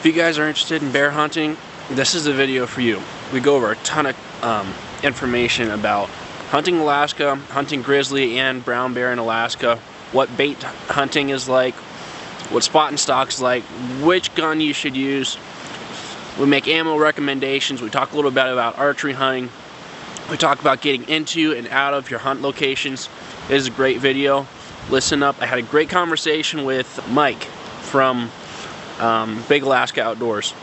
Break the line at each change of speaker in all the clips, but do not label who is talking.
If you guys are interested in bear hunting, this is the video for you. We go over a ton of information about hunting Alaska, hunting grizzly and brown bear in Alaska, what bait hunting is like, what spot and stock is like, which gun you should use. We make ammo recommendations. We talk a little bit about archery hunting. We talk about getting into and out of your hunt locations. It is a great video. Listen up. I had a great conversation with Mike from Big Alaska Outdoors.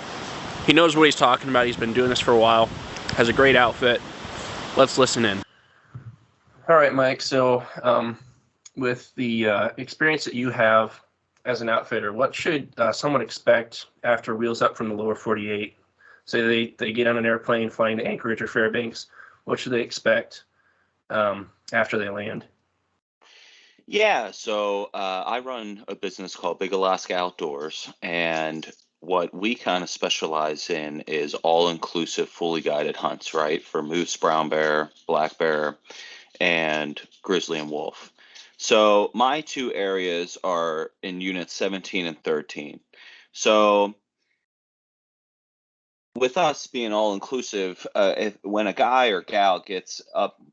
He knows what he's talking about. He's been doing this for a while. Has a great outfit. Let's listen in. All right, Mike. So with the experience that you have as an outfitter, what should someone expect after wheels up from the lower 48? Say they get on an airplane flying to Anchorage or Fairbanks. What should they expect after they land?
Yeah, so I run a business called Big Alaska Outdoors, and what we kind of specialize in is all-inclusive, fully guided hunts, right? For moose, brown bear, black bear, and grizzly and wolf. So my two areas are in units 17 and 13. So with us being all inclusive, when a guy or gal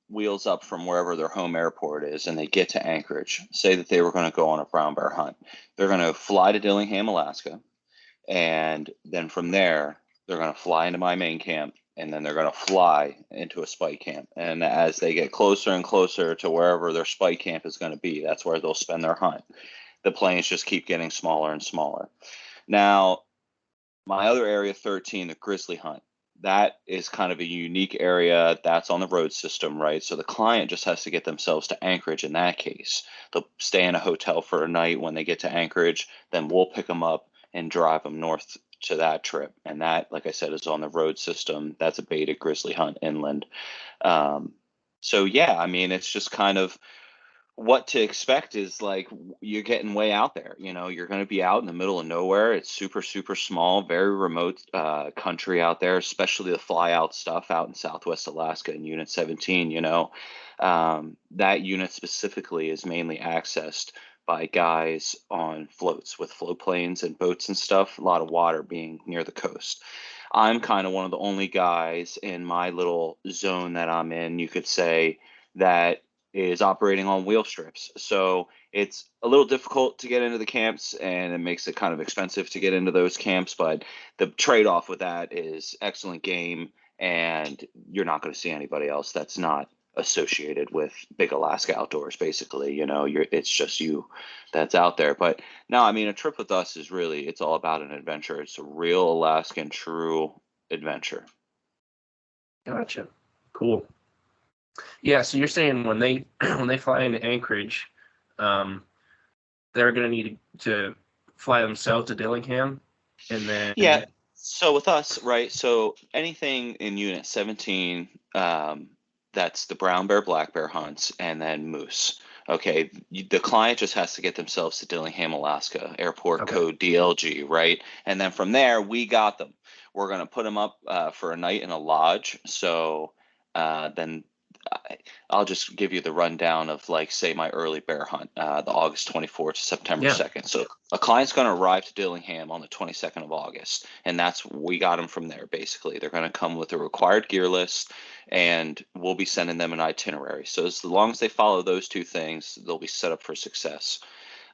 wheels up from wherever their home airport is, and they get to Anchorage, say that they were going to go on a brown bear hunt, they're going to fly to Dillingham, Alaska, and then from there they're going to fly into my main camp, and then they're going to fly into a spike camp. And as they get closer and closer to wherever their spike camp is going to be, that's where they'll spend their hunt. The planes just keep getting smaller and smaller. Now, my other area, 13, the grizzly hunt, that is kind of a unique area. That's on the road system, right? So the client just has to get themselves to Anchorage in that case. They'll stay in a hotel for a night when they get to Anchorage. Then we'll pick them up and drive them north to that trip. And that, like I said, is on the road system. That's a baited grizzly hunt inland. So, yeah, I mean, it's just kind of what to expect is like you're getting way out there. You're going to be out in the middle of nowhere. It's super, super small, very remote country out there, especially the fly out stuff out in Southwest Alaska in Unit 17. That unit specifically is mainly accessed by guys on floats with float planes and boats and stuff, a lot of water being near the coast. I'm kind of one of the only guys in my little zone that I'm in, you could say, that is operating on wheel strips. So it's a little difficult to get into the camps, and it makes it kind of expensive to get into those camps. But the trade-off with that is excellent game, and you're not going to see anybody else that's not associated with Big Alaska Outdoors, basically. It's just you that's out there. But no, I mean, a trip with us is really, it's all about an adventure. It's a real Alaskan true adventure.
Gotcha. Cool. Yeah, so you're saying when they fly into Anchorage, they're going to need to fly themselves to Dillingham, and then
So with us, right? So anything in Unit 17, that's the brown bear, black bear hunts, and then moose. Okay, the client just has to get themselves to Dillingham, Alaska, airport code DLG, right? And then from there, we got them. We're going to put them up for a night in a lodge. So then I'll just give you the rundown of, like, say, my early bear hunt, the August 24th to September 2nd. So a client's going to arrive to Dillingham on the 22nd of August, and we got them from there, basically. They're going to come with a required gear list, and we'll be sending them an itinerary. So as long as they follow those two things, they'll be set up for success.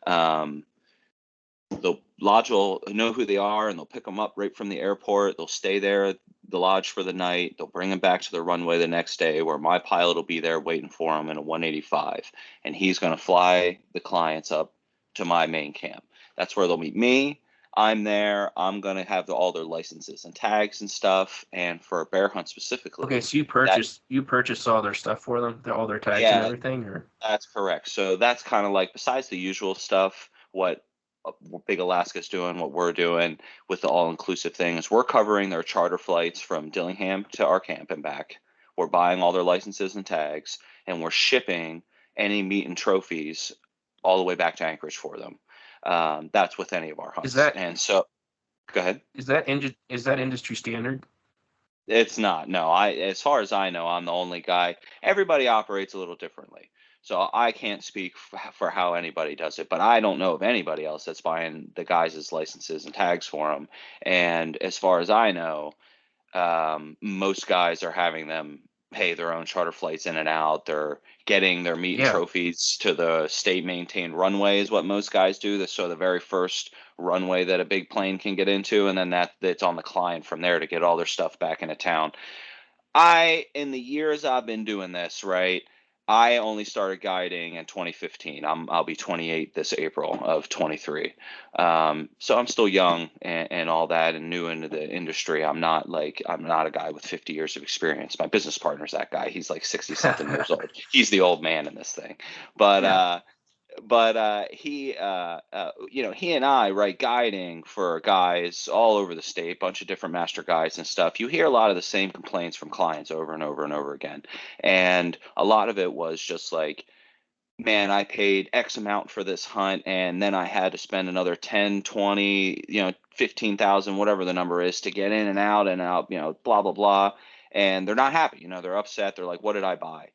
The lodge will know who they are, and they'll pick them up right from the airport. They'll stay there at the lodge for the night. They'll bring them back to the runway the next day, where my pilot will be there waiting for them in a 185, and he's going to fly the clients up to my main camp. That's where they'll meet me. I'm there. I'm going to have all their licenses and tags and stuff. And for a bear hunt specifically.
Okay, so you purchased all their stuff for them, all their tags and everything, or?
That's correct. So that's kind of like, besides the usual stuff, what Big Alaska's doing, what we're doing with the all-inclusive things, we're covering their charter flights from Dillingham to our camp and back. We're buying all their licenses and tags, and we're shipping any meat and trophies all the way back to Anchorage for them. That's with any of our hunts. Go ahead.
Is that industry standard?
It's not. No, as far as I know, I'm the only guy. Everybody operates a little differently. So I can't speak for how anybody does it, but I don't know of anybody else that's buying the guys' licenses and tags for them. And as far as I know, most guys are having them pay their own charter flights in and out. They're getting their meat and
Yeah.
trophies to the state maintained runway is what most guys do. So the very first runway that a big plane can get into, and then that's on the client from there to get all their stuff back into town. In the years I've been doing this, right, I only started guiding in 2015. I'll be 28 this April of 23. So I'm still young and all that and new into the industry. I'm not a guy with 50 years of experience. My business partner's that guy. He's like 60 something years old. He's the old man in this thing. But
Yeah.
he and I, right, guiding for guys all over the state, bunch of different master guides and stuff. You hear a lot of the same complaints from clients over and over and over again. And a lot of it was just like, man, I paid X amount for this hunt, and then I had to spend another 10, 20, 15,000, whatever the number is, to get in and out, blah, blah, blah. And they're not happy. They're upset. They're like, what did I buy?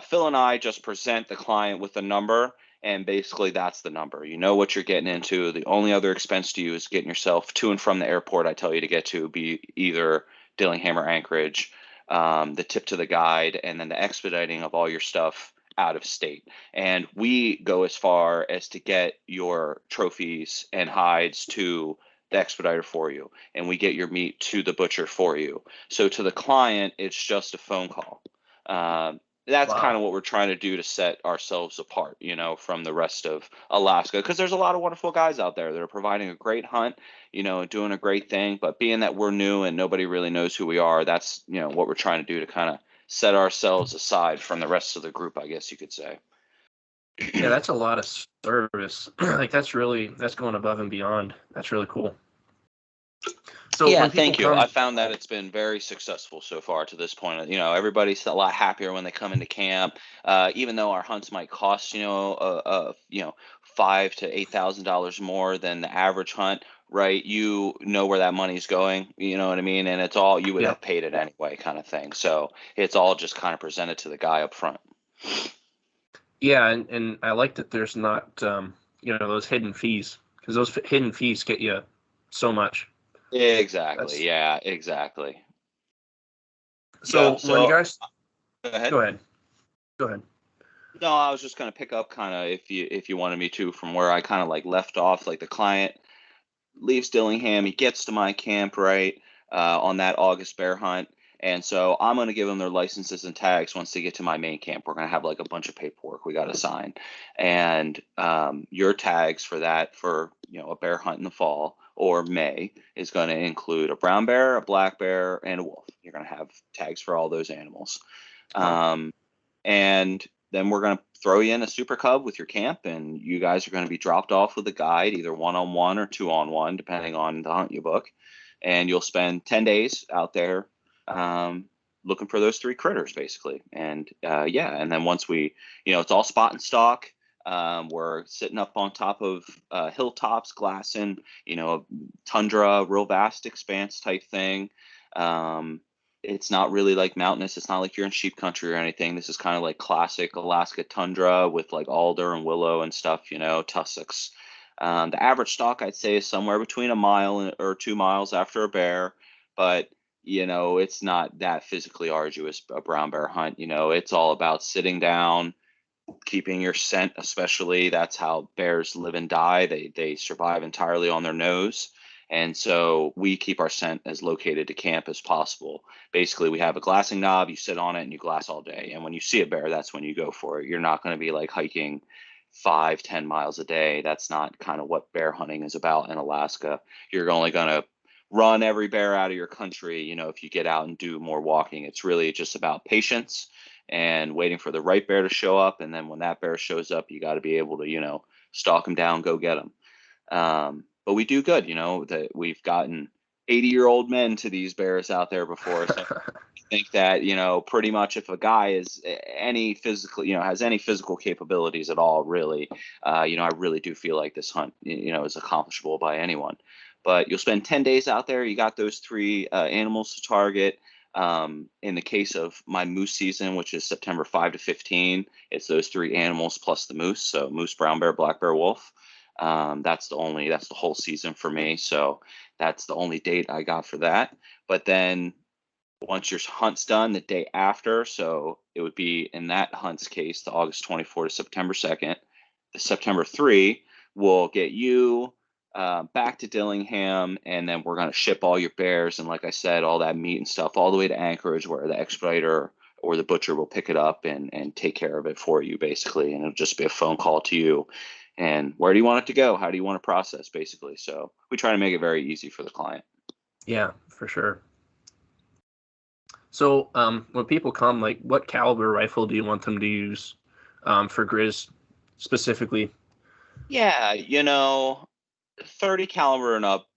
Phil and I just present the client with a number, and basically that's the number. You know what you're getting into. The only other expense to you is getting yourself to and from the airport I tell you to get to, be either Dillingham or Anchorage, the tip to the guide, and then the expediting of all your stuff out of state. And we go as far as to get your trophies and hides to the expediter for you, and we get your meat to the butcher for you. So to the client, it's just a phone call. That's kind
Wow.
of what we're trying to do to set ourselves apart, from the rest of Alaska. Because there's a lot of wonderful guys out there that are providing a great hunt, doing a great thing. But being that we're new and nobody really knows who we are, that's, what we're trying to do to kind of set ourselves aside from the rest of the group, I guess you could say.
Yeah, that's a lot of service. Like that's going above and beyond. That's really cool. So
Yeah,
when people
thank you. I
come,
found that it's been very successful so far to this point. Everybody's a lot happier when they come into camp. Even though our hunts might cost, $5,000 to $8,000 more than the average hunt, right? You know where that money's going. You know what I mean? And it's all you would
yeah,
have paid it anyway, kind of thing. So it's all just kind of presented to the guy up front.
yeah, and I like that there's not those hidden fees, because those hidden fees get you so much.
Exactly.
That's
Yeah. Exactly.
so
Yep.
when
So
guys
go ahead.
go ahead, go ahead.
No, I was just gonna pick up kind of if you wanted me to from where I kind of like left off. Like the client leaves Dillingham, he gets to my camp right on that August bear hunt, and so I'm gonna give them their licenses and tags once they get to my main camp. We're gonna have like a bunch of paperwork we got to sign, and your tags for that for a bear hunt in the fall or May is going to include a brown bear, a black bear, and a wolf. You're going to have tags for all those animals.
Wow.
And then we're going to throw you in a super cub with your camp, and you guys are going to be dropped off with a guide, either one-on-one or two-on-one, depending on the hunt you book. And you'll spend 10 days out there looking for those three critters, basically. And and then once it's all spot and stalk. We're sitting up on top of hilltops, glassing, tundra, real vast expanse type thing. It's not really like mountainous. It's not like you're in sheep country or anything. This is kind of like classic Alaska tundra with like alder and willow and stuff, tussocks. The average stalk, I'd say, is somewhere between a mile or 2 miles after a bear, but it's not that physically arduous, a brown bear hunt. It's all about sitting down, keeping your scent, especially. That's how bears live and die. They survive entirely on their nose. And so we keep our scent as located to camp as possible. Basically, we have a glassing knob, you sit on it and you glass all day. And when you see a bear, that's when you go for it. You're not going to be like hiking 5-10 miles a day. That's not kind of what bear hunting is about in Alaska. You're only going to run every bear out of your country, if you get out and do more walking. It's really just about patience and waiting for the right bear to show up. And then when that bear shows up, you got to be able to, stalk him down, go get him. But we do good, that we've gotten 80-year-old men to these bears out there before. So I think that, pretty much if a guy is any physical, has any physical capabilities at all, really, I really do feel like this hunt, is accomplishable by anyone. But you'll spend 10 days out there. You got those three animals to target. In the case of my moose season, which is September 5 to 15, it's those three animals plus the moose. So moose, brown bear, black bear, wolf. That's the whole season for me. So that's the only date I got for that. But then once your hunt's done, the day after, so it would be in that hunt's case, the August 24 to September 2nd, the September 3 will get you back to Dillingham, and then we're going to ship all your bears and, like I said, all that meat and stuff all the way to Anchorage, where the expediter or the butcher will pick it up and take care of it for you, basically. And it'll just be a phone call to you. And where do you want it to go? How do you want to process, basically? So we try to make it very easy for the client.
Yeah, for sure. So when people come, like, what caliber rifle do you want them to use for Grizz specifically?
Yeah, 30 caliber and up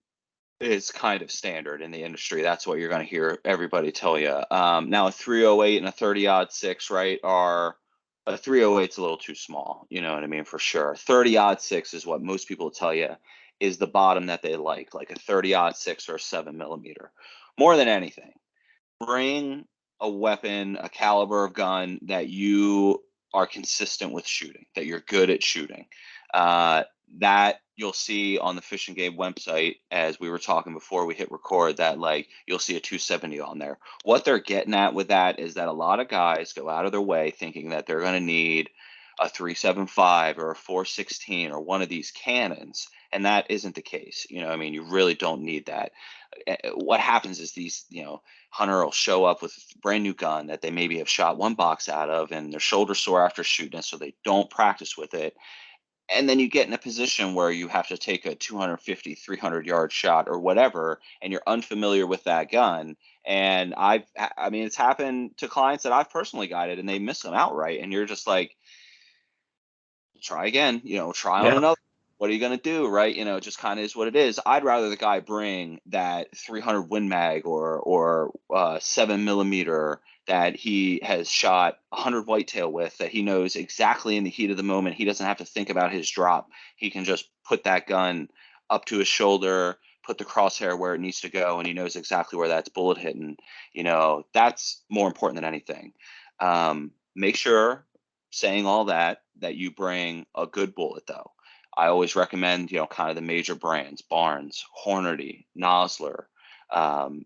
is kind of standard in the industry. That's what you're going to hear everybody tell you. Now a 308 and a 30-06, right, are a 308 is a little too small. You know what I mean? For sure. 30-06 is what most people tell you is the bottom that they like a 30-06 or a 7mm. More than anything, bring a weapon, a caliber of gun that you are consistent with shooting, that you're good at shooting. That you'll see on the Fish and Game website, as we were talking before we hit record, that like you'll see a 270 on there. What they're getting at with that is that a lot of guys go out of their way thinking that they're going to need a 375 or a 416 or one of these cannons, and that isn't the case. I mean, you really don't need that. What happens is these, hunter will show up with a brand new gun that they maybe have shot one box out of, and their shoulder sore after shooting it, so they don't practice with it. And then you get in a position where you have to take a 250, 300-yard shot or whatever, and you're unfamiliar with that gun. And I mean, it's happened to clients that I've personally guided, and they miss them outright. And you're just like, try again, try on
Yeah.
another. What are you going to do? Right. Just kind of is what it is. I'd rather the guy bring that 300 Win Mag or 7mm that he has shot 100 whitetail with, that he knows exactly in the heat of the moment. He doesn't have to think about his drop. He can just put that gun up to his shoulder, put the crosshair where it needs to go, and he knows exactly where that's bullet hitting. That's more important than anything. Make sure, saying all that you bring a good bullet, though. I always recommend, kind of the major brands: Barnes, Hornady, Nosler.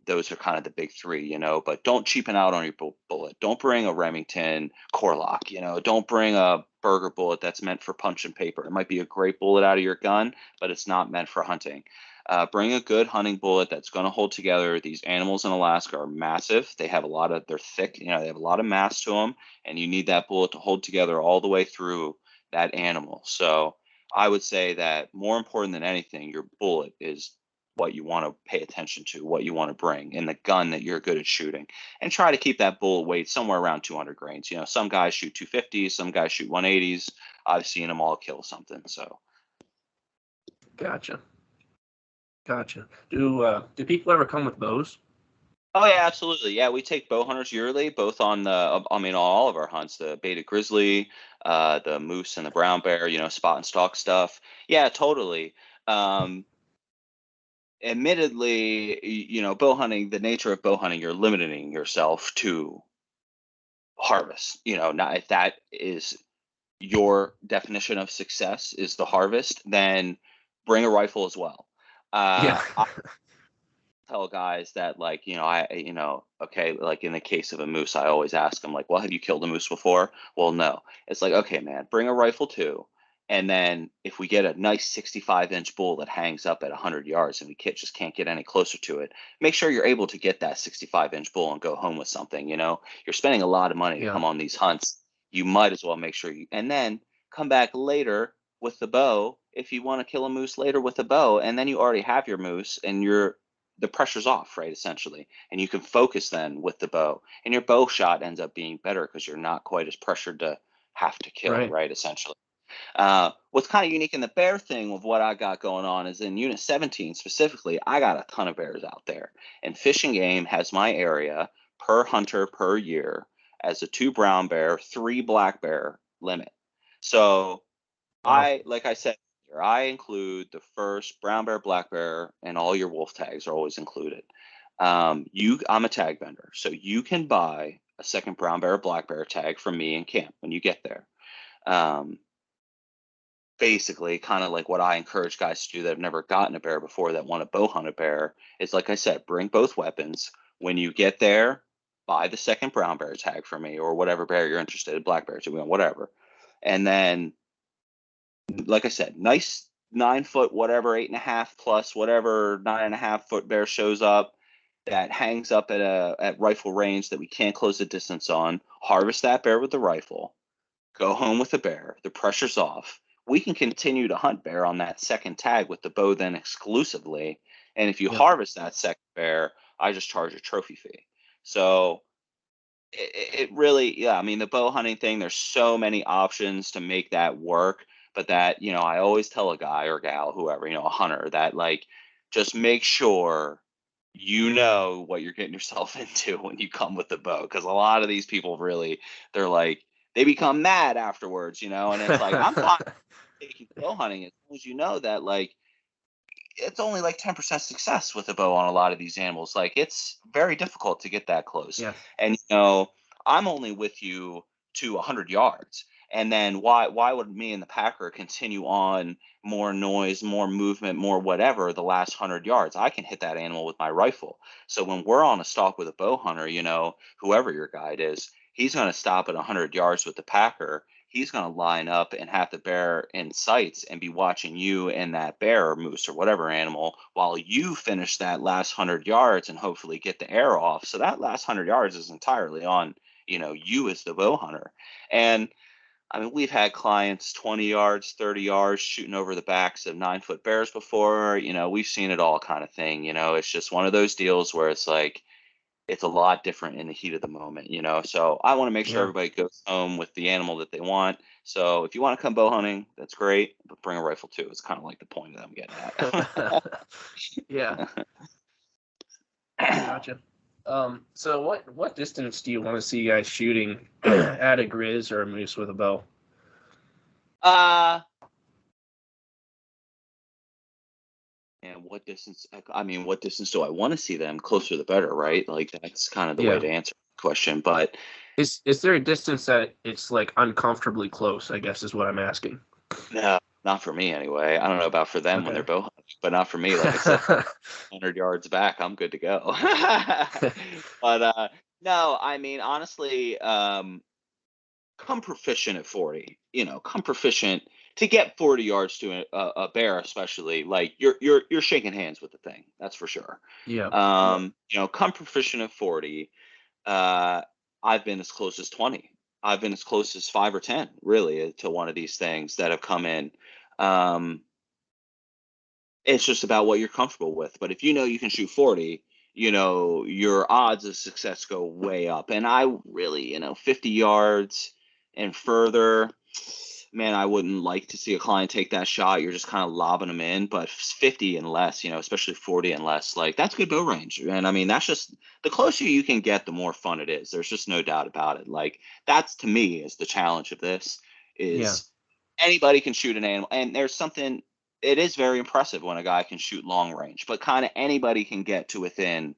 Those are kind of the big three, but don't cheapen out on your bullet. Don't bring a Remington Corlock, don't bring a Burger bullet that's meant for punch and paper. It might be a great bullet out of your gun, but it's not meant for hunting. Bring a good hunting bullet that's going to hold together. These animals in Alaska are massive. They're thick, they have a lot of mass to them, and you need that bullet to hold together all the way through that animal. So I would say that more important than anything, your bullet is what you want to pay attention to, what you want to bring, and the gun that you're good at shooting. And try to keep that bullet weight somewhere around 200 grains. Some guys shoot 250s, some guys shoot 180s. I've seen them all kill something. So.
Gotcha. Do people ever come with bows?
Oh yeah, absolutely. Yeah, we take bow hunters yearly, both on all of our hunts, the beta grizzly, the moose and the brown bear, spot and stalk stuff. Yeah, totally. Admittedly, bow hunting, the nature of bow hunting, you're limiting yourself to harvest. Not if that is your definition of success is the harvest, then bring a rifle as well.
Yeah.
I tell guys that, like, okay, like in the case of a moose, I always ask them, like, well, have you killed a moose before? Well, no. It's like, okay, man, bring a rifle too. And then if we get a nice 65-inch bull that hangs up at 100 yards and we just can't get any closer to it, make sure you're able to get that 65-inch bull and go home with something. You're spending a lot of money to
Yeah.
come on these hunts. You might as well make sure and then come back later with the bow if you want to kill a moose later with a bow, and then you already have your moose and the pressure's off, right, essentially, and you can focus then with the bow, and your bow shot ends up being better because you're not quite as pressured to have to kill, right, essentially. What's kind of unique in the bear thing of what I got going on is in Unit 17 specifically, I got a ton of bears out there, and Fish and Game has my area per hunter per year as a 2 brown bear, 3 black bear limit. So
Wow.
like I said, I include the first brown bear, black bear, and all your wolf tags are always included. I'm a tag vendor, so you can buy a second brown bear or black bear tag from me in camp when you get there. Um, Basically, kind of like what I encourage guys to do that have never gotten a bear before that want to bow hunt a bear is, like I said, bring both weapons. When you get there, buy the second brown bear tag for me or whatever bear you're interested in, black bear, whatever. And then, like I said, nice 9 foot, whatever, 8.5 plus whatever 9.5 foot bear shows up that hangs up at rifle range that we can't close the distance on. Harvest that bear with the rifle. Go home with the bear. The pressure's off. We can continue to hunt bear on that second tag with the bow then exclusively. And if you
Yep.
harvest that second bear, I just charge a trophy fee. So it really, yeah, I mean, the bow hunting thing, there's so many options to make that work. But that, I always tell a guy or gal, whoever, a hunter, that like, just make sure you know what you're getting yourself into when you come with the bow. Because a lot of these people really, they're like, they become mad afterwards, and it's like, I'm fine taking bow hunting as long as you know that, like, it's only like 10% success with a bow on a lot of these animals. Like, it's very difficult to get that close.
Yeah.
And I'm only with you to 100 yards. And then why would me and the packer continue on more noise, more movement, more whatever the last 100 yards? I can hit that animal with my rifle. So when we're on a stalk with a bow hunter, whoever your guide is, he's going to stop at 100 yards with the packer. He's going to line up and have the bear in sights and be watching you and that bear or moose or whatever animal while you finish that last 100 yards and hopefully get the air off. So that last 100 yards is entirely on, you as the bow hunter. And I mean, we've had clients 20 yards, 30 yards shooting over the backs of 9-foot bears before. We've seen it all kind of thing. It's just one of those deals where it's like, it's a lot different in the heat of the moment, So I want to make sure
Yeah.
everybody goes home with the animal that they want. So if you want to come bow hunting, that's great, but bring a rifle too. It's kind of like the point that I'm getting
Yeah.
at.
Gotcha. So what distance do you want to see guys shooting at a grizz or a moose with a bow?
uh, and what distance? I mean, what distance do I want to see them? Closer the better, right? Like, that's kind of the way
Yeah.
to answer the question. But
Is there a distance that it's like uncomfortably close, I guess is what I'm asking.
no, not for me anyway. I don't know about for them when they're
Okay.
bow hunting, but not for me. Like I said, 100 yards back, I'm good to go. But no, I mean, honestly, come proficient at 40. Come proficient to get 40 yards to a bear, especially. Like, you're shaking hands with the thing. That's for sure.
Yeah.
Come proficient at 40. Uh, I've been as close as 20. I've been as close as 5 or 10, really, to one of these things that have come in. Um, it's just about what you're comfortable with. But if you can shoot 40, your odds of success go way up. And I really, 50 yards and further, man, I wouldn't like to see a client take that shot. You're just kind of lobbing them in. But 50 and less, especially 40 and less, like, that's good bow range. And I mean, that's just the closer you can get, the more fun it is. There's just no doubt about it. Like, that's, to me, is the challenge of this
Yeah.
is anybody can shoot an animal. And there's something, it is very impressive when a guy can shoot long range, but kind of anybody can get to within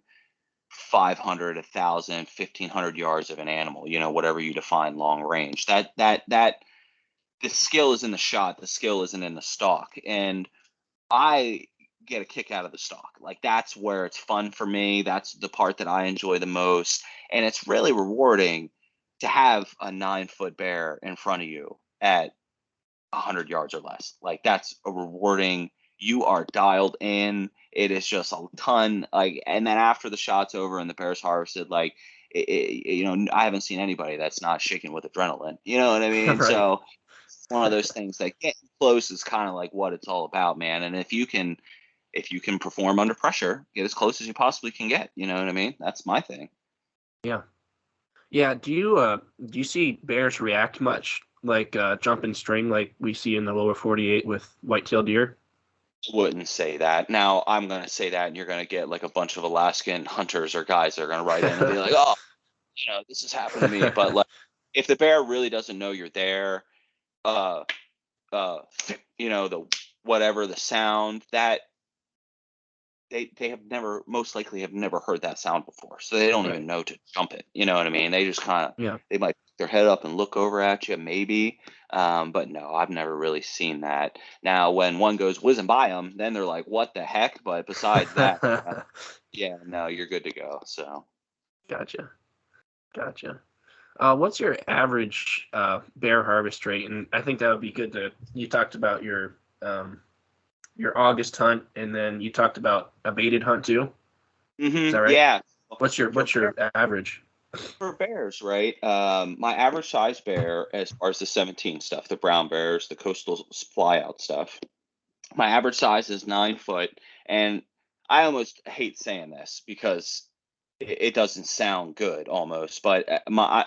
500, 1,000, 1,500 yards of an animal, whatever you define long range. That the skill is in the shot. The skill isn't in the stalk. And I get a kick out of the stalk. Like, that's where it's fun for me. That's the part that I enjoy the most. And it's really rewarding to have a 9-foot bear in front of you at 100 yards or less. Like, that's a rewarding. You are dialed in. It is just a ton. Like, and then after the shot's over and the bear's harvested, like, I haven't seen anybody that's not shaking with adrenaline. You know what I mean?
Right.
So it's one of those things that getting close is kind of like what it's all about, man. And if you can perform under pressure, get as close as you possibly can get. You know what I mean? That's my thing.
Yeah. Yeah. Do you see bears react much like jump and string like we see in the lower 48 with white-tailed deer?
Wouldn't say that. Now I'm going to say that, and you're going to get like a bunch of Alaskan hunters or guys that are going to write in and be like, "Oh, this has happened to me." But, like, if the bear really doesn't know you're there, uh, the whatever the sound that they have never, most likely have never heard that sound before, so they don't
Right.
even know to jump it. You know what I mean? They just kind of,
Yeah.
they might pick their head up and look over at you, maybe. But no, I've never really seen that. Now, when one goes whizzing by them, then they're like, "What the heck?" But besides that, yeah, no, you're good to go. So.
Gotcha. Gotcha. What's your average bear harvest rate? And I think that would be good to. You talked about your August hunt, and then you talked about a baited hunt too. Is that right?
Yeah. For
What's your average?
For bears, right? My average size bear, as far as the 17 stuff, the brown bears, the coastal flyout stuff, my average size is 9 foot. And I almost hate saying this because it doesn't sound good almost, but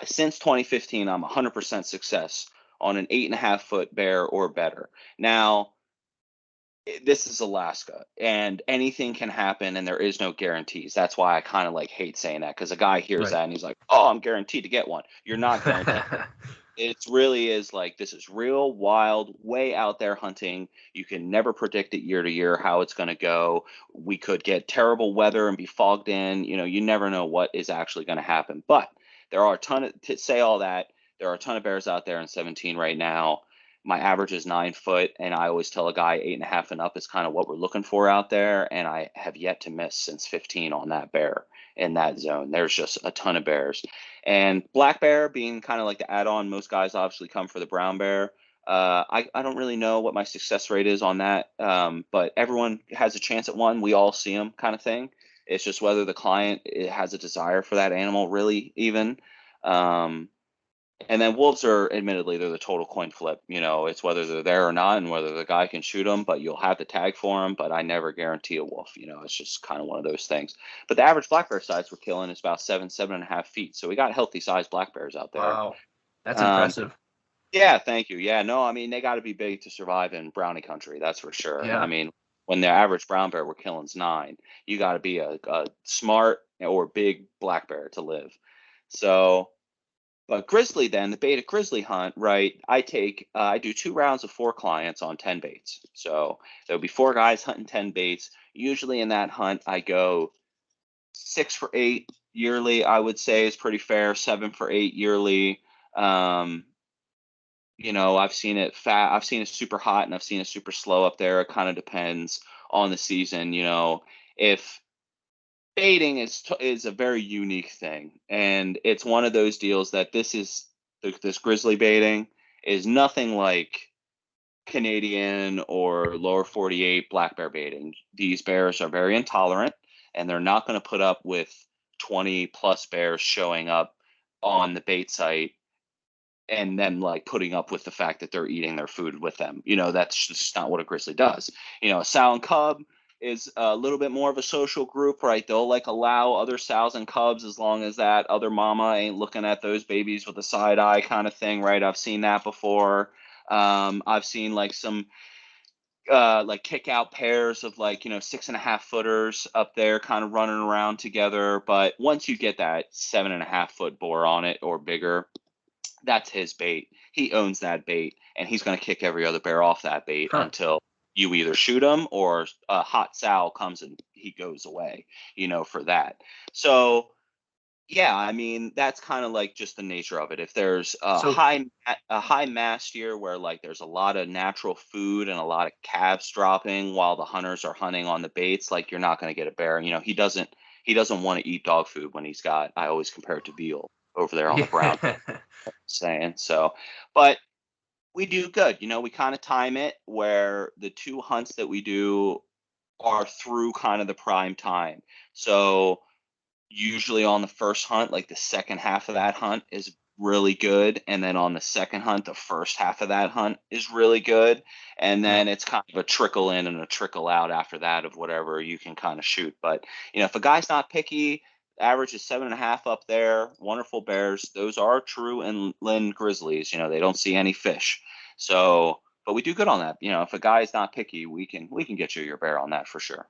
since 2015, I'm 100% success on an 8.5 foot bear or better. Now, this is Alaska and anything can happen and there is no guarantees. That's why I kind of like hate saying that, because a guy hears
Right.
that and he's like, "Oh, I'm guaranteed to get one." You're not guaranteed. It really is like, this is real wild, way out there hunting. You can never predict it year to year how it's going to go. We could get terrible weather and be fogged in. You never know what is actually going to happen. But there are a ton of, to say all that, there are a ton of bears out there in 17 right now. My average is 9 foot, and I always tell a guy 8.5 and up is kind of what we're looking for out there. And I have yet to miss since 15 on that bear in that zone. There's just a ton of bears. And black bear being kind of like the add-on, most guys obviously come for the brown bear. I don't really know what my success rate is on that, but everyone has a chance at one. We all see them, kind of thing. It's just whether the client has a desire for that animal, really, even. Um, and then wolves are, admittedly, they're the total coin flip. It's whether they're there or not, and whether the guy can shoot them. But you'll have the tag for them. But I never guarantee a wolf. It's just kind of one of those things. But the average black bear size we're killing is about 7.5 feet. So we got healthy sized black bears out there.
Wow, that's
Um,
impressive.
yeah, thank you. Yeah, no, I mean, they got to be big to survive in brownie country. That's for sure. I
Yeah.
mean, when the average brown bear we're killing is 9, you got to be a smart or big black bear to live. So. But grizzly, then the beta grizzly hunt, right? I do 2 rounds of 4 clients on 10 baits. So there'll be 4 guys hunting 10 baits. Usually in that hunt, I go 6 for 8 yearly. I would say is pretty fair. 7 for 8 yearly. Um, I've seen it fat. I've seen it super hot, and I've seen it super slow up there. It kind of depends on the season. If baiting is a very unique thing, and it's one of those deals that this grizzly baiting is nothing like Canadian or lower 48 black bear baiting. These bears are very intolerant, and they're not going to put up with 20 plus bears showing up on the bait site and then like putting up with the fact that they're eating their food with them. That's just not what a grizzly does. A sow and cub is a little bit more of a social group, right? They'll like allow other sows and cubs as long as that other mama ain't looking at those babies with a side eye kind of thing, right? I've seen that before. I've seen like some like kick out pairs of like 6.5 footers up there kind of running around together. But once you get that 7.5 foot boar on it or bigger, that's his bait. He owns that bait, and he's going to kick every other bear off that bait
Huh.
until you either shoot him or a hot sow comes and he goes away, for that. So, yeah, I mean, that's kind of like just the nature of it. If there's
So
a high mast year where like there's a lot of natural food and a lot of calves dropping while the hunters are hunting on the baits, like you're not going to get a bear. He doesn't want to eat dog food when he's got, I always compare it to veal over there on the brown
yeah.
saying. So, but we do good. We kind of time it where the 2 hunts that we do are through kind of the prime time. So usually on the first hunt, like the second half of that hunt is really good, and then on the second hunt, the first half of that hunt is really good, and
Yeah.
then it's kind of a trickle in and a trickle out after that of whatever you can kind of shoot. But if a guy's not picky, average is 7.5 up there. Wonderful bears. Those are true inland grizzlies. They don't see any fish, so. But we do good on that. If a guy's not picky, we can get you your bear on that for sure.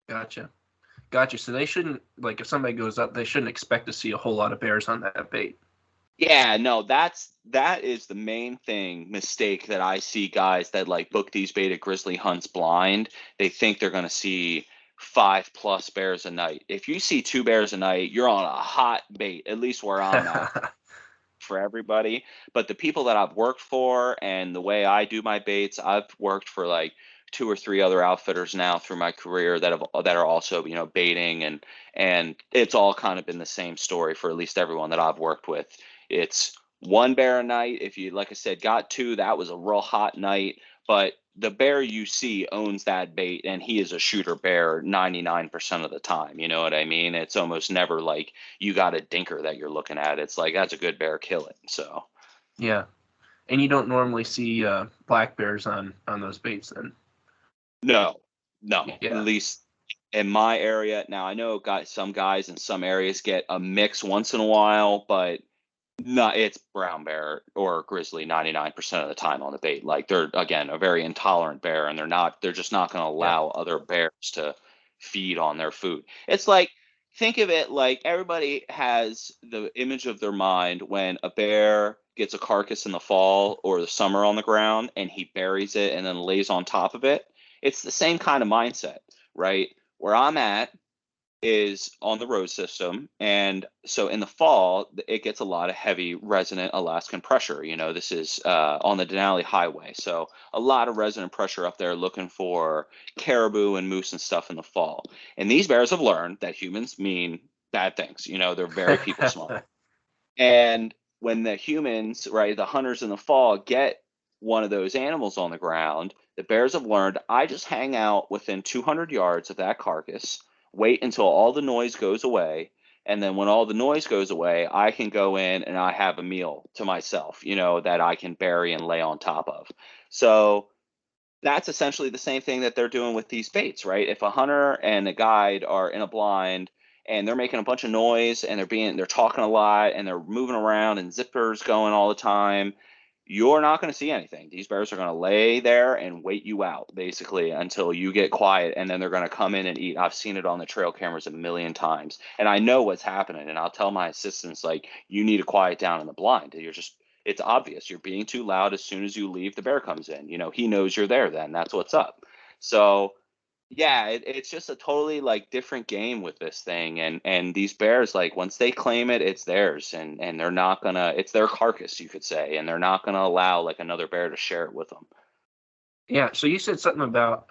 Gotcha. Gotcha. So they shouldn't, like, if somebody goes up, they shouldn't expect to see a whole lot of bears on that bait.
Yeah, no, that is the main mistake that I see guys that like book these beta grizzly hunts blind. They think they're going to see 5+ bears a night. If you see 2 bears a night, you're on a hot bait, at least where I'm at, for everybody. But the people that I've worked for and the way I do my baits, I've worked for like 2 or 3 other outfitters now through my career that are also, baiting, and it's all kind of been the same story for at least everyone that I've worked with. It's 1 bear a night. If you, like I said, got 2, that was a real hot night. But the bear you see owns that bait, and he is a shooter bear 99% of the time. You know what I mean? It's almost never like you got a dinker that you're looking at. It's like, that's a good bear, kill it. So
Yeah. And you don't normally see black bears on those baits then?
no, at
Yeah.
least in my area. Now I know some guys in some areas get a mix once in a while, but no, it's brown bear or grizzly 99% of the time on the bait. Like, they're, again, a very intolerant bear, and they're just not going to
Yeah.
allow other bears to feed on their food. It's like, think of it like everybody has the image of their mind when a bear gets a carcass in the fall or the summer on the ground and he buries it and then lays on top of it. It's the same kind of mindset, right? Where I'm at is on the road system, and so in the fall it gets a lot of heavy resonant Alaskan pressure. This is on the Denali Highway, so a lot of resonant pressure up there looking for caribou and moose and stuff in the fall. And these bears have learned that humans mean bad things. They're very people smart. And when the humans, right, the hunters in the fall, get one of those animals on the ground, the bears have learned, I just hang out within 200 yards of that carcass, wait until all the noise goes away, and then when all the noise goes away, I can go in and I have a meal to myself, that I can bury and lay on top of. So that's essentially the same thing that they're doing with these baits, right? If a hunter and a guide are in a blind and they're making a bunch of noise and they're talking a lot and they're moving around and zippers going all the time, you're not going to see anything. These bears are going to lay there and wait you out basically until you get quiet, and then they're going to come in and eat. I've seen it on the trail cameras a million times, and I know what's happening, and I'll tell my assistants, like, you need to quiet down in the blind. It's obvious you're being too loud. As soon as you leave, the bear comes in. He knows you're there then. That's what's up. So yeah, it's just a totally like different game with this thing. And these bears, like, once they claim it, it's theirs, and they're not gonna, it's their carcass, you could say, and they're not gonna allow like another bear to share it with them.
Yeah. So you said something about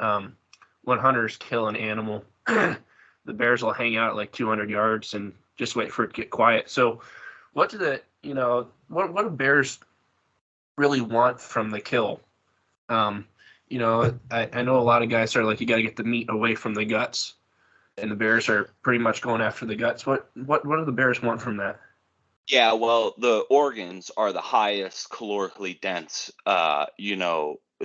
when hunters kill an animal, the bears will hang out at like 200 yards and just wait for it to get quiet. So what do what do bears really want from the kill? I know a lot of guys are like, you got to get the meat away from the guts, and the bears are pretty much going after the guts. What do the bears want from that?
Yeah, well, the organs are the highest calorically dense,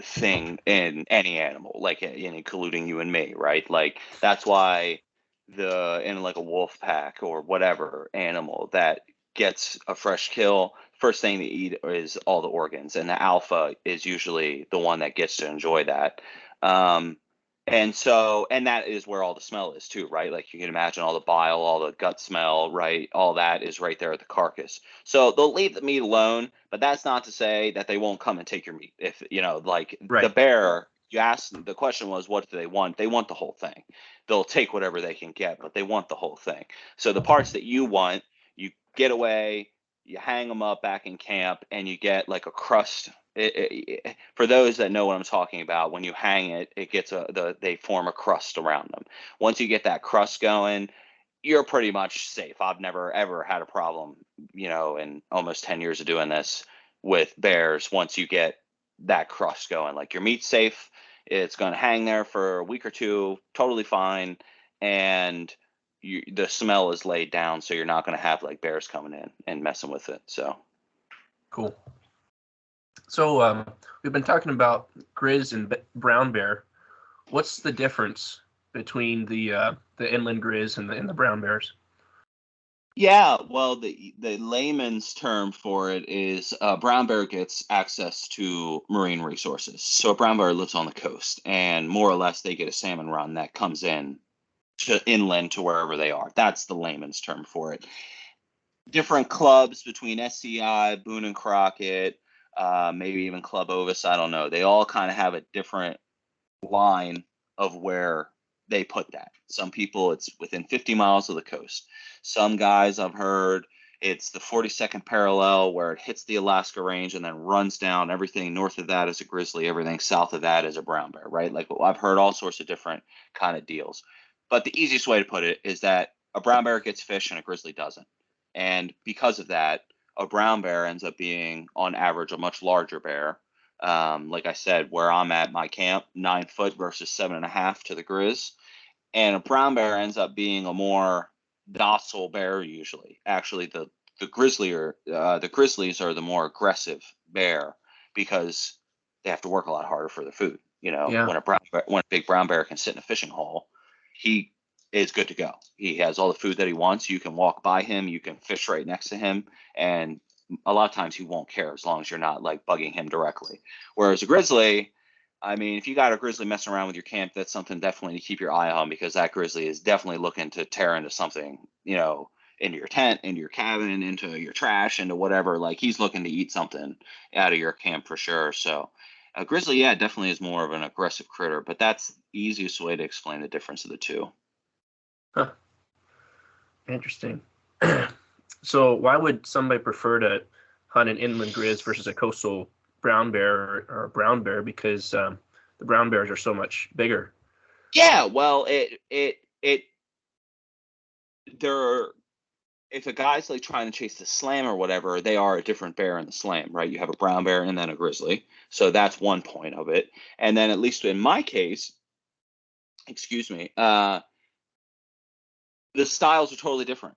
thing in any animal, like, including you and me, right? Like, that's why in like a wolf pack or whatever animal that gets a fresh kill, first thing to eat is all the organs, and the alpha is usually the one that gets to enjoy that. Um, and that is where all the smell is too, right? Like, you can imagine all the bile, all the gut smell, right? All that is right there at the carcass. So they'll leave the meat alone, but that's not to say that they won't come and take your meat. If, like the
Right.
bear, you asked, the question was, what do they want? They want the whole thing. They'll take whatever they can get, but they want the whole thing. So the parts that you want, you get away, you hang them up back in camp, and you get like a crust. For those that know what I'm talking about, when you hang it, it gets they form a crust around them. Once you get that crust going, you're pretty much safe. I've never ever had a problem, in almost 10 years of doing this, with bears. Once you get that crust going, like, your meat's safe, it's going to hang there for a week or two, totally fine, and the smell is laid down, so you're not going to have like bears coming in and messing with it. So
Cool. So we've been talking about grizz and brown bear. What's the difference between the inland grizz and the brown bears?
yeah, well, the layman's term for it is, brown bear gets access to marine resources. So a brown bear lives on the coast, and more or less they get a salmon run that comes in to inland to wherever they are. That's the layman's term for it. Different clubs between SCI, Boone and Crockett, maybe even Club Ovis, I don't know. They all kind of have a different line of where they put that. Some people, it's within 50 miles of the coast. Some guys I've heard it's the 42nd parallel where it hits the Alaska range and then runs down. Everything north of that is a grizzly. Everything south of that is a brown bear, right? Like I've heard all sorts of different kind of deals. But the easiest way to put it is that a brown bear gets fish and a grizzly doesn't. And because of that, a brown bear ends up being, on average, a much larger bear. Like I said, where I'm at my camp, 9 foot versus 7.5 to the grizz. And a brown bear ends up being a more docile bear usually. Actually, the grizzlies are the more aggressive bear because they have to work a lot harder for their food.
Yeah.
When a big brown bear can sit in a fishing hole, he is good to go. He has all the food that he wants. You can walk by him, you can fish right next to him, and a lot of times he won't care as long as you're not like bugging him directly. Whereas a grizzly, I mean, if you got a grizzly messing around with your camp, that's something definitely to keep your eye on because that grizzly is definitely looking to tear into something, into your tent, into your cabin, into your trash, into whatever. Like he's looking to eat something out of your camp for sure. So a grizzly, yeah, definitely is more of an aggressive critter, but that's the easiest way to explain the difference of the two.
Huh. Interesting. So why would somebody prefer to hunt an inland grizz versus a coastal brown bear or a brown bear? Because the brown bears are so much bigger.
Yeah, well, if a guy's like trying to chase the slam or whatever, they are a different bear in the slam, right? You have a brown bear and then a grizzly. So that's one point of it. And then at least in my case, excuse me, the styles are totally different,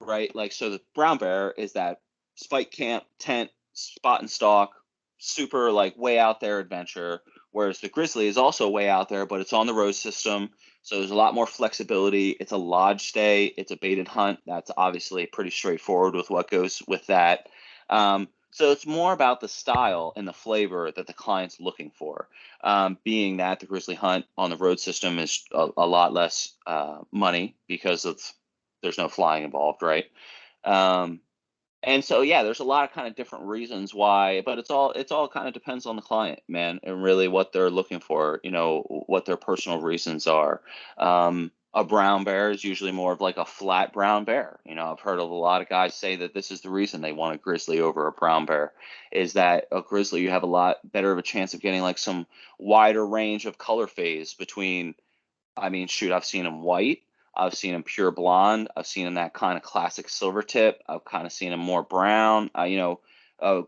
right? Like, so the brown bear is that spike camp, tent, spot and stalk, super like way out there adventure. Whereas the grizzly is also way out there, but it's on the road system. So there's a lot more flexibility. It's a lodge stay. It's a baited hunt. That's obviously pretty straightforward with what goes with that. So it's more about the style and the flavor that the client's looking for. Being that the grizzly hunt on the road system is a lot less money because there's no flying involved, right? And so yeah, there's a lot of kind of different reasons why, but it's all kind of depends on the client, man, and really what they're looking for, what their personal reasons are. A brown bear is usually more of like a flat brown bear. I've heard of a lot of guys say that this is the reason they want a grizzly over a brown bear, is that a grizzly you have a lot better of a chance of getting like some wider range of color phase between, I mean, shoot, I've seen them white. I've seen him pure blonde. I've seen him that kind of classic silver tip. I've kind of seen him more brown.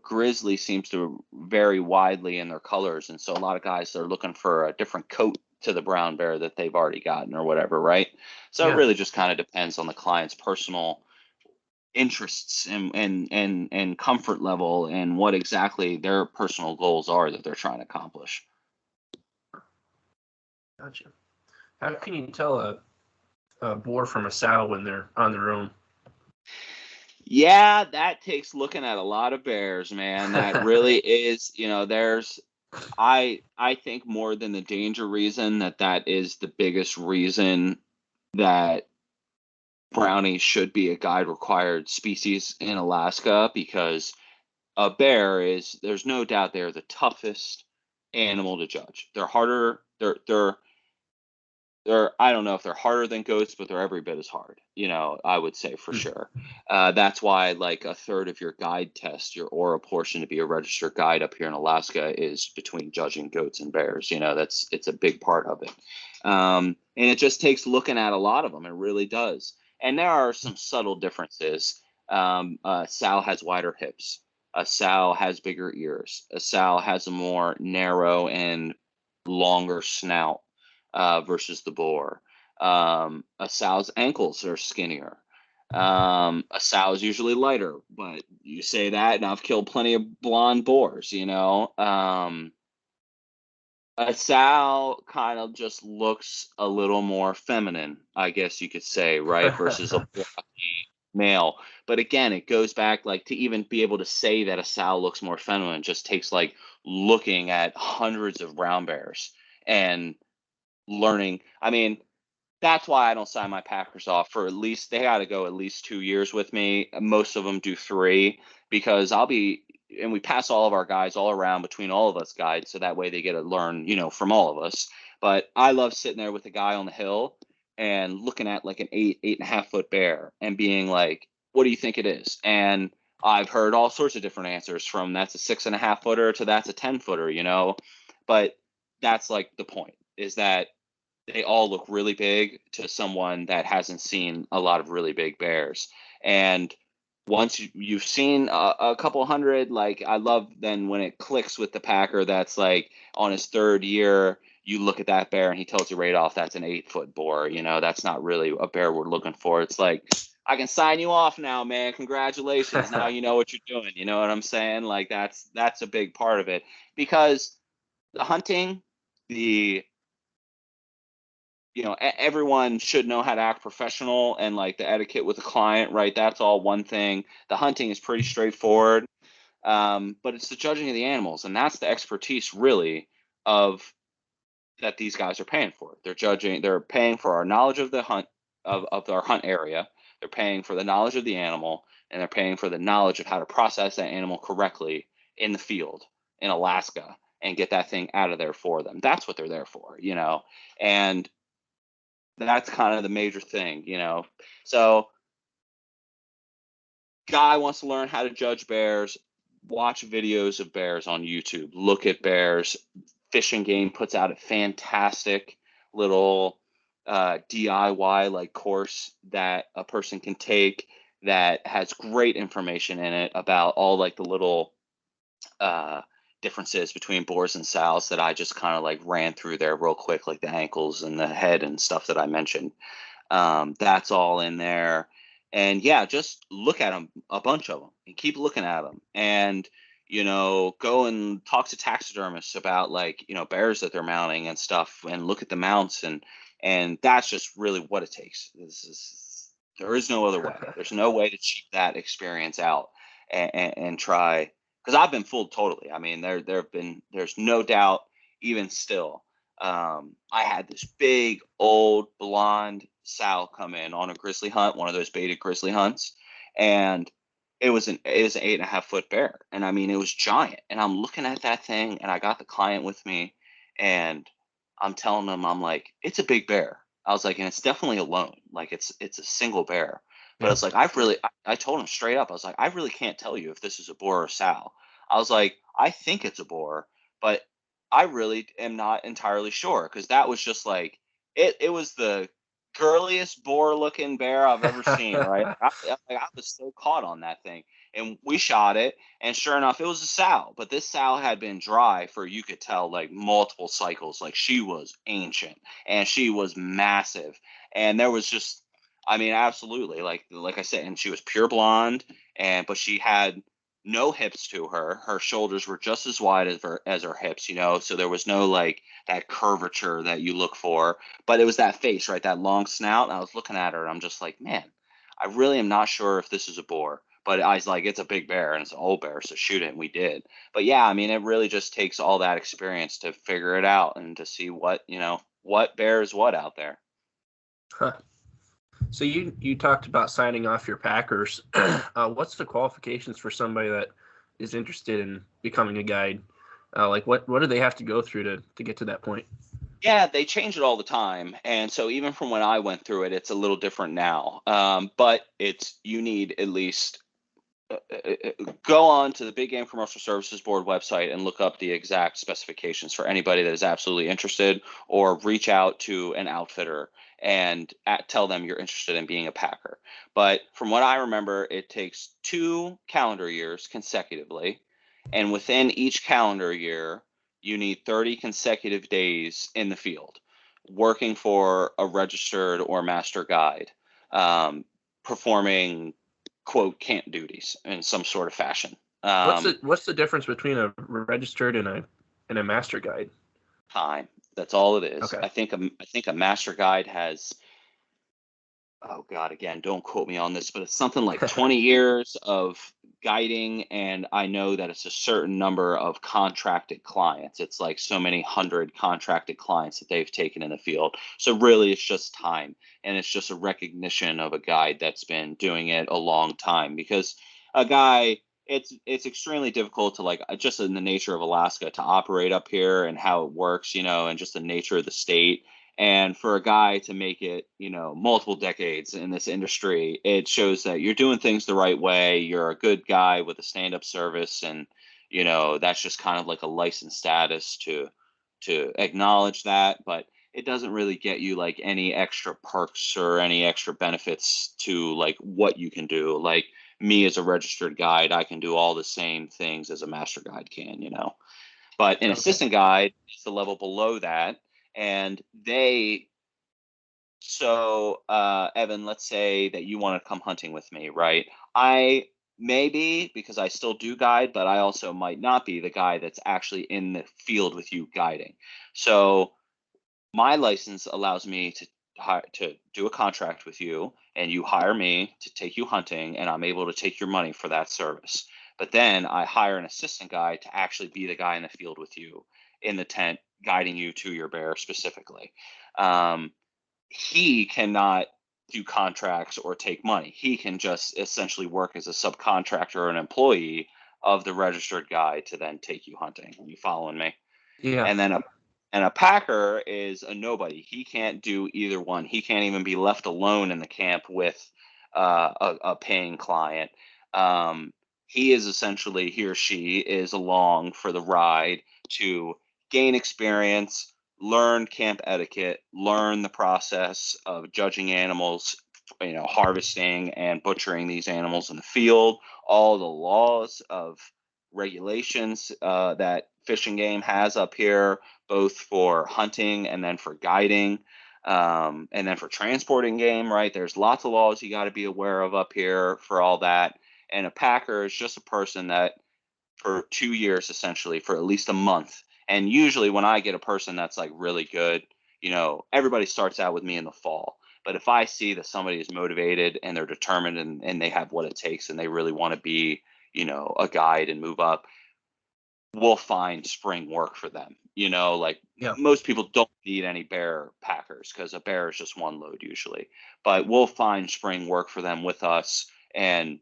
Grizzly seems to vary widely in their colors. And so a lot of guys are looking for a different coat to the brown bear that they've already gotten or whatever, right? So It really just kind of depends on the client's personal interests and comfort level and what exactly their personal goals are that they're trying to accomplish.
Gotcha. How can you tell a boar from a sow when they're on their own?
Yeah, that takes looking at a lot of bears, man. That really is, I think more than the danger reason that is the biggest reason that brownies should be a guide required species in Alaska, because a bear there's no doubt they're the toughest animal to judge. They're harder, I don't know if they're harder than goats, but they're every bit as hard, I would say for sure. That's why like a third of your guide test, your oral portion to be a registered guide up here in Alaska, is between judging goats and bears. It's a big part of it. And it just takes looking at a lot of them. It really does. And there are some subtle differences. A sow has wider hips. A sow has bigger ears. A sow has a more narrow and longer snout. Versus the boar. A sow's ankles are skinnier. A sow is usually lighter, but you say that, and I've killed plenty of blonde boars. A sow kind of just looks a little more feminine, I guess you could say, right? Versus a male. But again, it goes back like to even be able to say that a sow looks more feminine just takes like looking at hundreds of brown bears and learning. I mean, that's why I don't sign my packers off for at least, they got to go at least 2 years with me. Most of them do 3, because and we pass all of our guys all around between all of us guides. So that way they get to learn, from all of us. But I love sitting there with a guy on the hill and looking at like an 8.5 foot bear and being like, what do you think it is? And I've heard all sorts of different answers, from that's a 6.5 footer to that's a 10 footer, you know. But that's like the point, is that they all look really big to someone that hasn't seen a lot of really big bears. And once you've seen a couple hundred, like, I love then when it clicks with the packer that's like on his third year, you look at that bear and he tells you right off that's an 8 foot boar. You know, that's not really a bear we're looking for. It's like, I can sign you off now, man. Congratulations. Now you know what you're doing. You know what I'm saying? Like, that's a big part of it, because the hunting, the everyone should know how to act professional, and like the etiquette with the client, right? That's all one thing. The hunting is pretty straightforward, but it's the judging of the animals, and that's the expertise really of that these guys are paying for. They're paying for our knowledge of the hunt, of our hunt area. They're paying for the knowledge of the animal, and they're paying for the knowledge of how to process that animal correctly in the field in Alaska and get that thing out of there for them. That's what they're there for, and that's kind of the major thing, So, guy wants to learn how to judge bears, watch videos of bears on YouTube, look at bears. Fish and Game puts out a fantastic little DIY like course that a person can take that has great information in it about all like the little differences between boars and sows that I just kind of like ran through there real quick, like the ankles and the head and stuff that I mentioned. That's all in there. And yeah, just look at them, a bunch of them, and keep looking at them. And, go and talk to taxidermists about like, bears that they're mounting and stuff, and look at the mounts. And that's just really what it takes. There is no other way. There's no way to cheat that experience out and try. Because I've been fooled totally. I mean, there's no doubt, even still. I had this big old blonde sow come in on a grizzly hunt, one of those baited grizzly hunts, and it was an 8.5 foot bear, and I mean it was giant. And I'm looking at that thing, and I got the client with me, and I'm telling them, I'm like, it's a big bear. I was like, and it's definitely alone, like it's a single bear. But it's like, I told him straight up, I was like, I really can't tell you if this is a boar or a sow. I was like, I think it's a boar, but I really am not entirely sure, because that was just like, it was the girliest boar looking bear I've ever seen, right? I was so caught on that thing. And we shot it, and sure enough, it was a sow. But this sow had been dry for, you could tell, like multiple cycles. Like, she was ancient, and she was massive. And there was just, I mean, absolutely, like I said, and she was pure blonde, but she had no hips to her. Her shoulders were just as wide as her hips, so there was no like that curvature that you look for, but it was that face, right? That long snout. And I was looking at her, and I'm just like, man, I really am not sure if this is a boar, but I was like, it's a big bear and it's an old bear, so shoot it. And we did. But yeah, I mean, it really just takes all that experience to figure it out and to see what bear is what out there.
Huh. So you talked about signing off your packers. What's the qualifications for somebody that is interested in becoming a guide? Like what do they have to go through to get to that point?
Yeah, they change it all the time. And so even from when I went through it, it's a little different now. But you need at least go on to the Big Game Commercial Services Board website and look up the exact specifications for anybody that is absolutely interested, or reach out to an outfitter and tell them you're interested in being a packer. But from what I remember, it takes 2 calendar years consecutively. And within each calendar year, you need 30 consecutive days in the field working for a registered or master guide, performing quote camp duties in some sort of fashion.
What's the difference between a registered and a master guide?
Time. That's all it is.
Okay.
I think a master guide has, oh God, again, don't quote me on this, but it's something like 20 years of guiding, and I know that it's a certain number of contracted clients. It's like so many hundred contracted clients that they've taken in the field. So really, it's just time, and it's just a recognition of a guide that's been doing it a long time. Because a guy it's extremely difficult to like just in the nature of Alaska to operate up here and how it works, and just the nature of the state. And for a guy to make it, multiple decades in this industry, it shows that you're doing things the right way. You're a good guy with a stand-up service, and that's just kind of like a license status to acknowledge that, but it doesn't really get you like any extra perks or any extra benefits to like what you can do. Like me as a registered guide, I can do all the same things as a master guide can. But an
Okay.
assistant guide is the level below that. And Evan, let's say that you want to come hunting with me, right? I maybe because I still do guide, but I also might not be the guy that's actually in the field with you guiding. So my license allows me to do a contract with you, and you hire me to take you hunting, and I'm able to take your money for that service. But then I hire an assistant guide to actually be the guy in the field with you in the tent, guiding you to your bear specifically. Um, he cannot do contracts or take money. He can just essentially work as a subcontractor or an employee of the registered guide to then take you hunting. Are you following me?
Yeah.
And then a packer is a nobody. He can't do either one. He can't even be left alone in the camp with a paying client. Um, he or she is along for the ride to gain experience, learn camp etiquette, learn the process of judging animals, harvesting and butchering these animals in the field, all the laws of regulations that Fish and Game has up here, both for hunting and then for guiding, and then for transporting game, right? There's lots of laws you got to be aware of up here for all that. And a packer is just a person that for 2 years, essentially, for at least a month. And usually when I get a person that's like really good, everybody starts out with me in the fall. But if I see that somebody is motivated and they're determined and they have what it takes and they really want to be, a guide and move up, we'll find spring work for them. Like
Yeah.
most people don't need any bear packers because a bear is just one load usually. But we'll find spring work for them with us and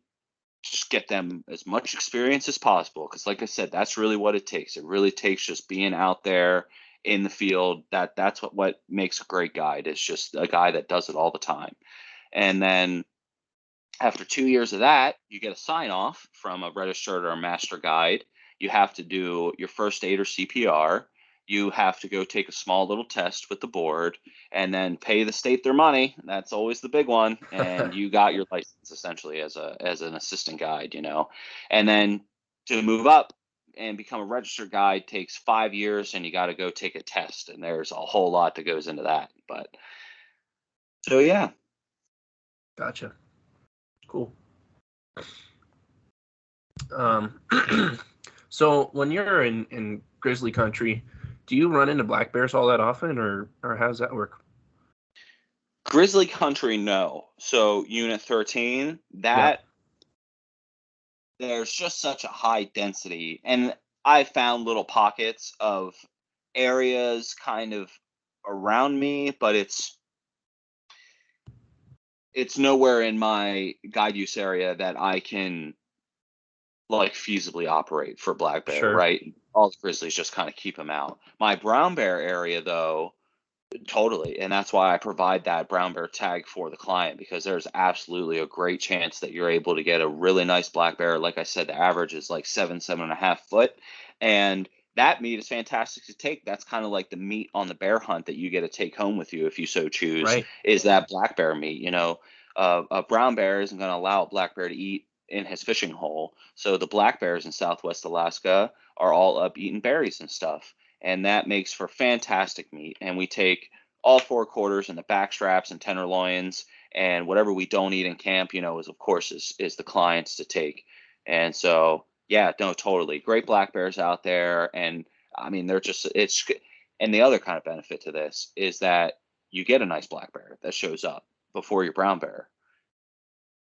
just get them as much experience as possible. Because like I said, that's really what it takes. It really takes just being out there in the field. That's what makes a great guide. It's just a guy that does it all the time. And then after 2 years of that, you get a sign off from a registered or a master guide. You have to do your first aid or CPR. You have to go take a small little test with the board and then pay the state their money. That's always the big one. And you got your license essentially as an assistant guide. And then to move up and become a registered guide takes 5 years, and you got to go take a test. And there's a whole lot that goes into that. But so yeah.
Gotcha. Cool. Um, so when you're in grizzly country, do you run into black bears all that often, or how does that work?
Grizzly country, no. So unit 13,
Yeah.
there's just such a high density, and I found little pockets of areas kind of around me, but it's nowhere in my guide use area that I can like feasibly operate for black bear,
Sure.
right? All the grizzlies just kind of keep them out. My brown bear area though, totally. And that's why I provide that brown bear tag for the client, because there's absolutely a great chance that you're able to get a really nice black bear. Like I said, the average is like 7.5 foot. And that meat is fantastic to take. That's kind of like the meat on the bear hunt that you get to take home with you if you so choose,
Right.
is that black bear meat. A brown bear isn't going to allow a black bear to eat in his fishing hole. So the black bears in Southwest Alaska are all up eating berries and stuff, and that makes for fantastic meat. And we take all four quarters and the back straps and tenderloins, and whatever we don't eat in camp, is of course is the clients to take. And so yeah, no, totally great black bears out there. And I mean, they're just and the other kind of benefit to this is that you get a nice black bear that shows up before your brown bear.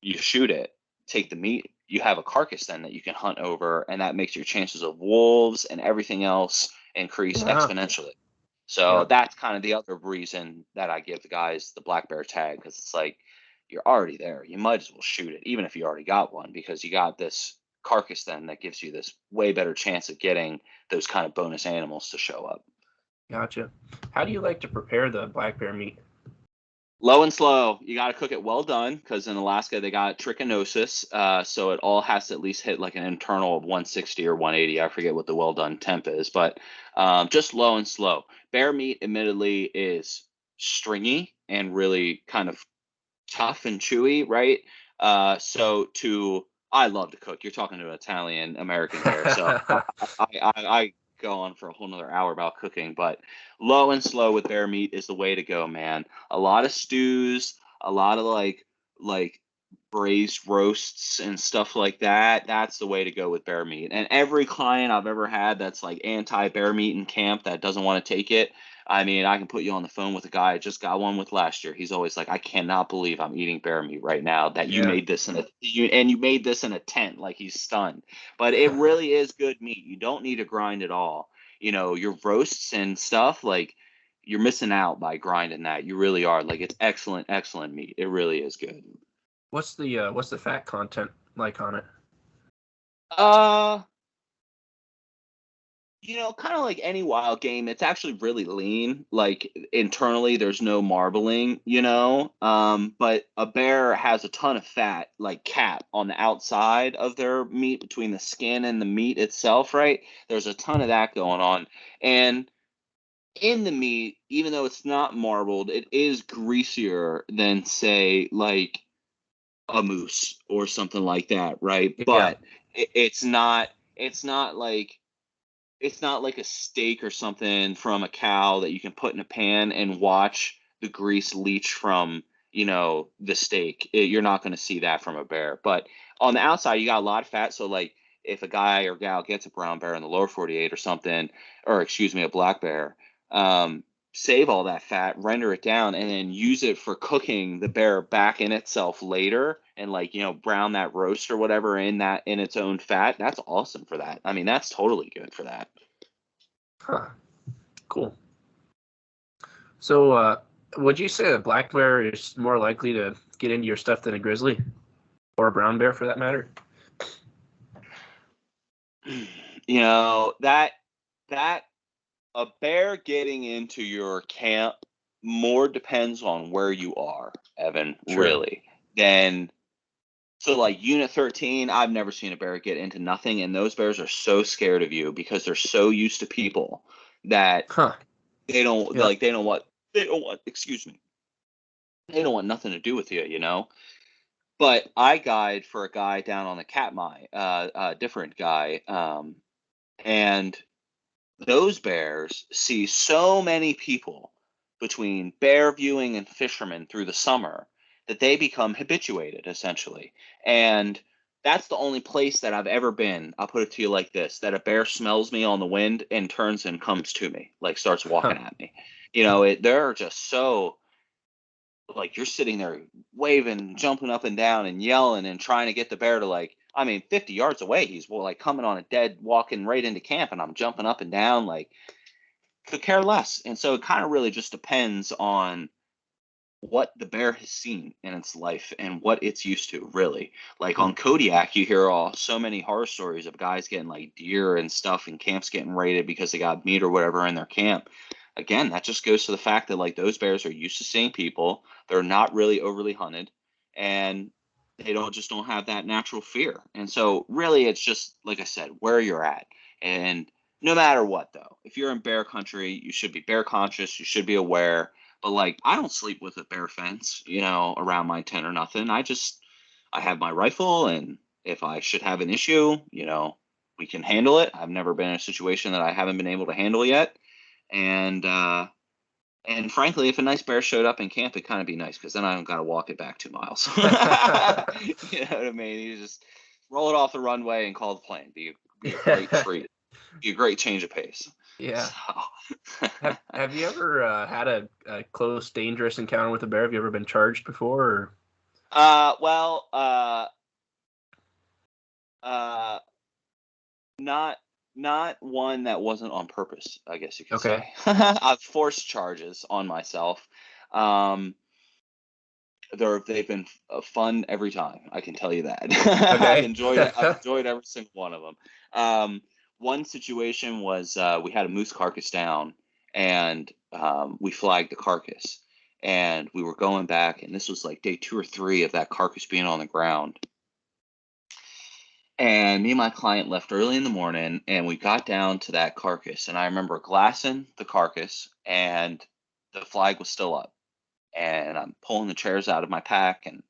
You shoot it, take the meat, you have a carcass then that you can hunt over, and that makes your chances of wolves and everything else increase
Yeah.
exponentially. So
Yeah.
that's kind of the other reason that I give the guys the black bear tag, because it's like you're already there. You might as well shoot it, even if you already got one, because you got this carcass then that gives you this way better chance of getting those kind of bonus animals to show up.
Gotcha. How do you like to prepare the black bear meat?
Low and slow. You got to cook it well done because in Alaska they got trichinosis, so it all has to at least hit like an internal of 160 or 180. I forget what the well done temp is, but just low and slow. Bear meat, admittedly, is stringy and really kind of tough and chewy, right? I love to cook. You're talking to an Italian American here, so I go on for a whole nother hour about cooking, but low and slow with bear meat is the way to go, man. A lot of stews, a lot of like braised roasts and stuff like that. That's the way to go with bear meat. And every client I've ever had that's like anti bear meat in camp that doesn't want to take it, I mean, I can put you on the phone with a guy I just got one with last year. He's always like, I cannot believe I'm eating bear meat right now. That you made this you made this in a tent. Like, he's stunned. But it really is good meat. You don't need to grind at all. You know, your roasts and stuff, like, you're missing out by grinding that. You really are. Like, it's excellent, excellent meat. It really is good.
What's the fat content like on it?
You know, kind of like any wild game, it's actually really lean. Like, internally, there's no marbling, you know. But a bear has a ton of fat, like cap, on the outside of their meat between the skin and the meat itself, right? There's a ton of that going on. And in the meat, even though it's not marbled, it is greasier than, say, like a moose or something like that, right?
Yeah.
But it's not like a steak or something from a cow that you can put in a pan and watch the grease leach from, the steak. You're not going to see that from a bear. But on the outside, you got a lot of fat. So, like, if a guy or gal gets a brown bear in the lower 48 or something, or excuse me, a black bear, save all that fat, render it down, and then use it for cooking the bear back in itself later, and, like, brown that roast or whatever in its own fat. That's awesome for that. I mean, that's totally good for that.
Huh. Cool. So, would you say a black bear is more likely to get into your stuff than a grizzly, or a brown bear for that matter?
That a bear getting into your camp more depends on where you are, Evan, really. So, like, Unit 13, I've never seen a bear get into nothing, and those bears are so scared of you because they're so used to people that they don't excuse me, they don't want nothing to do with you. But I guide for a guy down on the Katmai, a different guy, and those bears see so many people between bear viewing and fishermen through the summer that they become habituated, essentially. And that's the only place that I've ever been, I'll put it to you like this, that a bear smells me on the wind and turns and comes to me, like starts walking at me. They're just so, like, you're sitting there waving, jumping up and down and yelling and trying to get the bear to, like, 50 yards away, he's, well, like, coming on a dead, walking right into camp, and I'm jumping up and down, like, could care less. And so it kind of really just depends on what the bear has seen in its life and what it's used to, really. Like, on Kodiak, you hear so many horror stories of guys getting, like, deer and stuff, and camps getting raided because they got meat or whatever in their camp. Again, that just goes to the fact that, like, those bears are used to seeing people. They're not really overly hunted, and they don't have that natural fear. And so really it's just, like I said, where you're at. And no matter what, though, if you're in bear country, you should be bear conscious. You should be aware. But, like, I don't sleep with a bear fence, around my tent or nothing. I have my rifle, and if I should have an issue, we can handle it. I've never been in a situation that I haven't been able to handle yet. And frankly, if a nice bear showed up in camp, it'd kind of be nice, because then I don't got to walk it back 2 miles. You know what I mean? You just roll it off the runway and call the plane. Be a great treat. Be a great change of pace.
Yeah.
So.
Have you ever had a close, dangerous encounter with a bear? Have you ever been charged before?
Not one that wasn't on purpose, I guess you could say. I've forced charges on myself. They've been fun every time. I can tell you that.
Okay.
I've enjoyed every single one of them. One situation was we had a moose carcass down, and we flagged the carcass, and we were going back, and this was like day 2 or 3 of that carcass being on the ground. And me and my client left early in the morning, and we got down to that carcass, and I remember glassing the carcass, and the flag was still up, and I'm pulling the chairs out of my pack and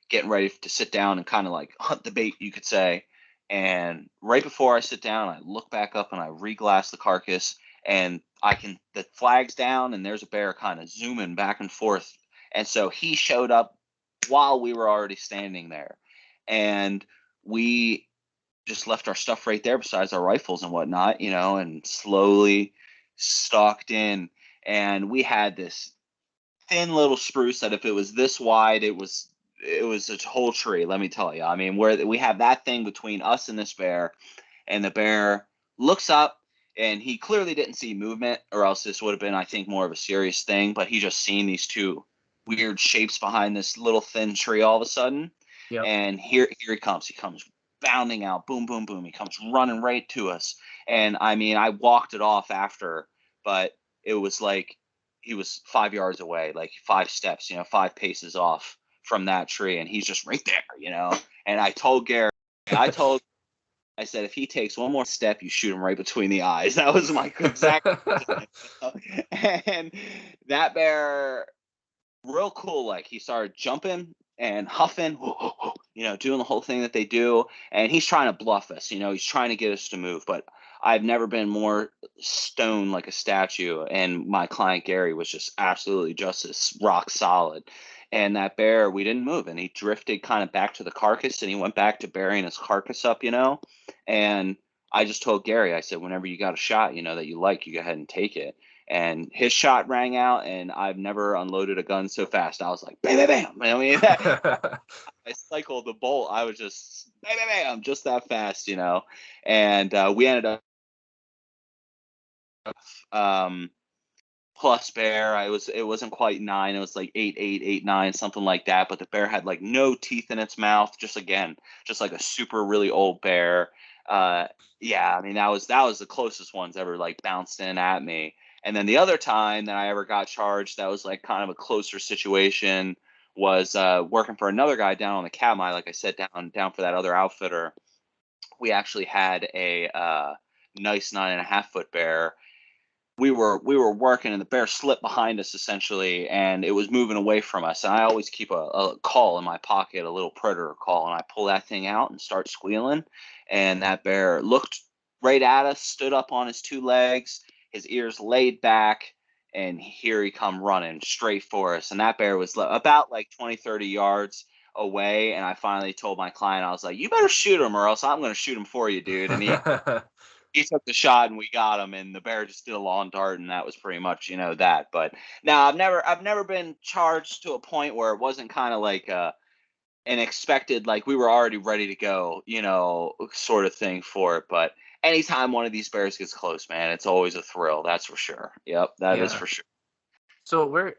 getting ready to sit down and kind of like hunt the bait, you could say. And right before I sit down, I look back up and I reglass the carcass, and the flag's down, and there's a bear kind of zooming back and forth. And so he showed up while we were already standing there. And we just left our stuff right there besides our rifles and whatnot, and slowly stalked in. And we had this thin little spruce that if it was this wide, it was a whole tree, let me tell you. I mean, where we have that thing between us and this bear, and the bear looks up, and he clearly didn't see movement, or else this would have been, I think, more of a serious thing. But he just seen these two weird shapes behind this little thin tree all of a sudden,
Yep.
and here he comes. He comes bounding out, boom, boom, boom. He comes running right to us, and I mean, I walked it off after, but it was like he was 5 yards away, like 5 steps, 5 paces off from that tree, and he's just right there. And I told Gary, I said, if he takes one more step, you shoot him right between the eyes. That was my exact. And that bear, real cool. Like, he started jumping and huffing, doing the whole thing that they do. And he's trying to bluff us, he's trying to get us to move. But I've never been more stone like a statue. And my client, Gary, was just absolutely just as rock solid. And that bear, we didn't move. And he drifted kind of back to the carcass, and he went back to burying his carcass up, And I just told Gary, I said, whenever you got a shot, that you like, you go ahead and take it. And his shot rang out, and I've never unloaded a gun so fast. I was like, bam, bam, bam. I mean, I cycled the bolt. I was just, bam, bam, bam, just that fast, And we ended up plus bear. It wasn't quite 9. It was like 8, 8, 8, 9, something like that. But the bear had like no teeth in its mouth. Just like a super really old bear. Yeah, I mean, that was the closest ones ever like bounced in at me. And then the other time that I ever got charged, that was like kind of a closer situation, was working for another guy down on the Katmai. Like I said, down for that other outfitter. We actually had a nice 9.5-foot bear. We were working, and the bear slipped behind us essentially, and it was moving away from us. And I always keep a call in my pocket, a little predator call, and I pull that thing out and start squealing. And that bear looked right at us, stood up on his 2 legs, his ears laid back, and here he come running straight for us. And that bear was about like 20, 30 yards away. And I finally told my client, I was like, you better shoot him, or else I'm going to shoot him for you, dude. And he took the shot, and we got him, and the bear just did a lawn dart, and that was pretty much, that. But now I've never been charged to a point where it wasn't kind of like an expected, like we were already ready to go, sort of thing for it. But anytime one of these bears gets close, man, it's always a thrill. That's for sure. Yep, that is for sure.
So where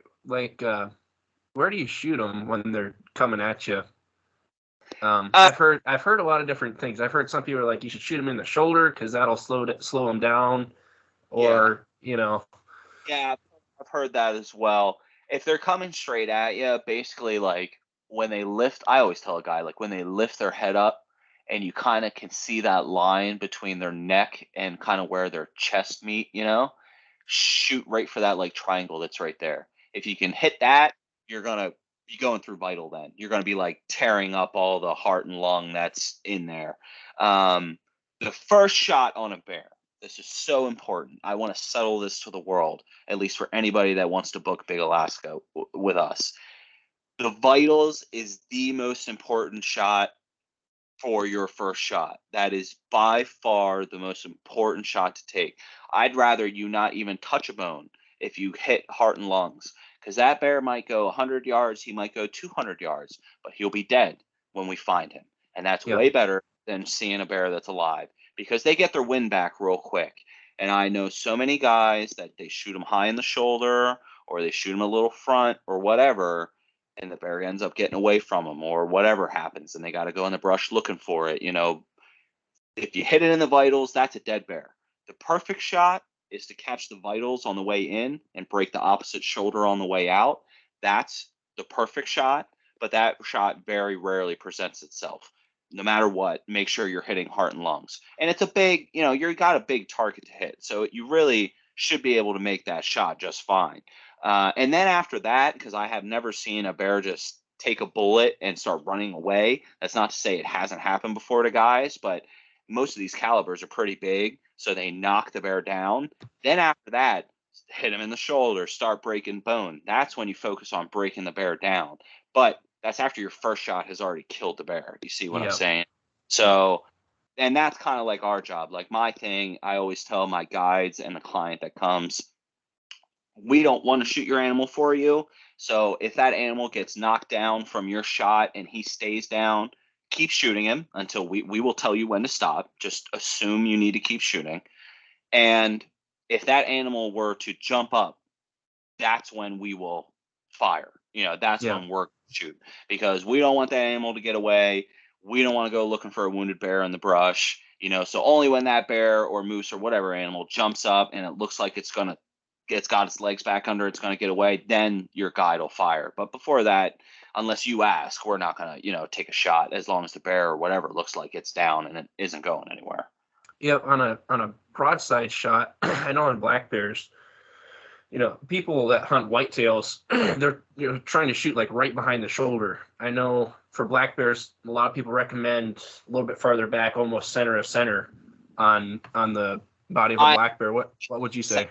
do you shoot them when they're coming at you? I've heard a lot of different things. I've heard some people are like, you should shoot them in the shoulder because that'll slow them down, or
Yeah, I've heard that as well. If they're coming straight at you, basically, like when they lift, I always tell a guy, like when they lift their head up, and you kind of can see that line between their neck and kind of where their chest meet, shoot right for that like triangle that's right there. If you can hit that, you're gonna be going through vital. Then you're gonna be like tearing up all the heart and lung that's in there. The first shot on a bear. This is so important. I want to settle this to the world, at least for anybody that wants to book Big Alaska with us. The vitals is the most important shot for your first shot. That is by far the most important shot to take. I'd rather you not even touch a bone if you hit heart and lungs, because that bear might go 100 yards, he might go 200 yards, but he'll be dead when we find him. And that's way better than seeing a bear that's alive, because they get their wind back real quick. And I know so many guys that they shoot them high in the shoulder, or they shoot them a little front or whatever, and the bear ends up getting away from them or whatever happens, and they got to go in the brush looking for it. If you hit it in the vitals, that's a dead bear. The perfect shot is to catch the vitals on the way in and break the opposite shoulder on the way out. That's the perfect shot, but that shot very rarely presents itself. No matter what, make sure you're hitting heart and lungs. And it's a big, you got a big target to hit. So you really should be able to make that shot just fine. And then after that, because I have never seen a bear just take a bullet and start running away. That's not to say it hasn't happened before to guys, but most of these calibers are pretty big, so they knock the bear down. Then after that, hit him in the shoulder, start breaking bone. That's when you focus on breaking the bear down. But that's after your first shot has already killed the bear. You see what I'm saying? So, and that's kind of like our job. Like my thing, I always tell my guides and the client that comes, we don't want to shoot your animal for you. So if that animal gets knocked down from your shot and he stays down, keep shooting him until we will tell you when to stop. Just assume you need to keep shooting. And if that animal were to jump up, that's when we will fire. That's when we're shoot, because we don't want that animal to get away. We don't want to go looking for a wounded bear in the brush. So only when that bear or moose or whatever animal jumps up and it looks like it's got its legs back under, it's going to get away, then your guide will fire. But before that, unless you ask, we're not going to, take a shot as long as the bear or whatever looks like it's down and it isn't going anywhere.
Yep, on a broadside shot, I know on black bears, people that hunt whitetails, they're trying to shoot like right behind the shoulder. I know for black bears, a lot of people recommend a little bit farther back, almost center of center on the body of a black bear. What would you say?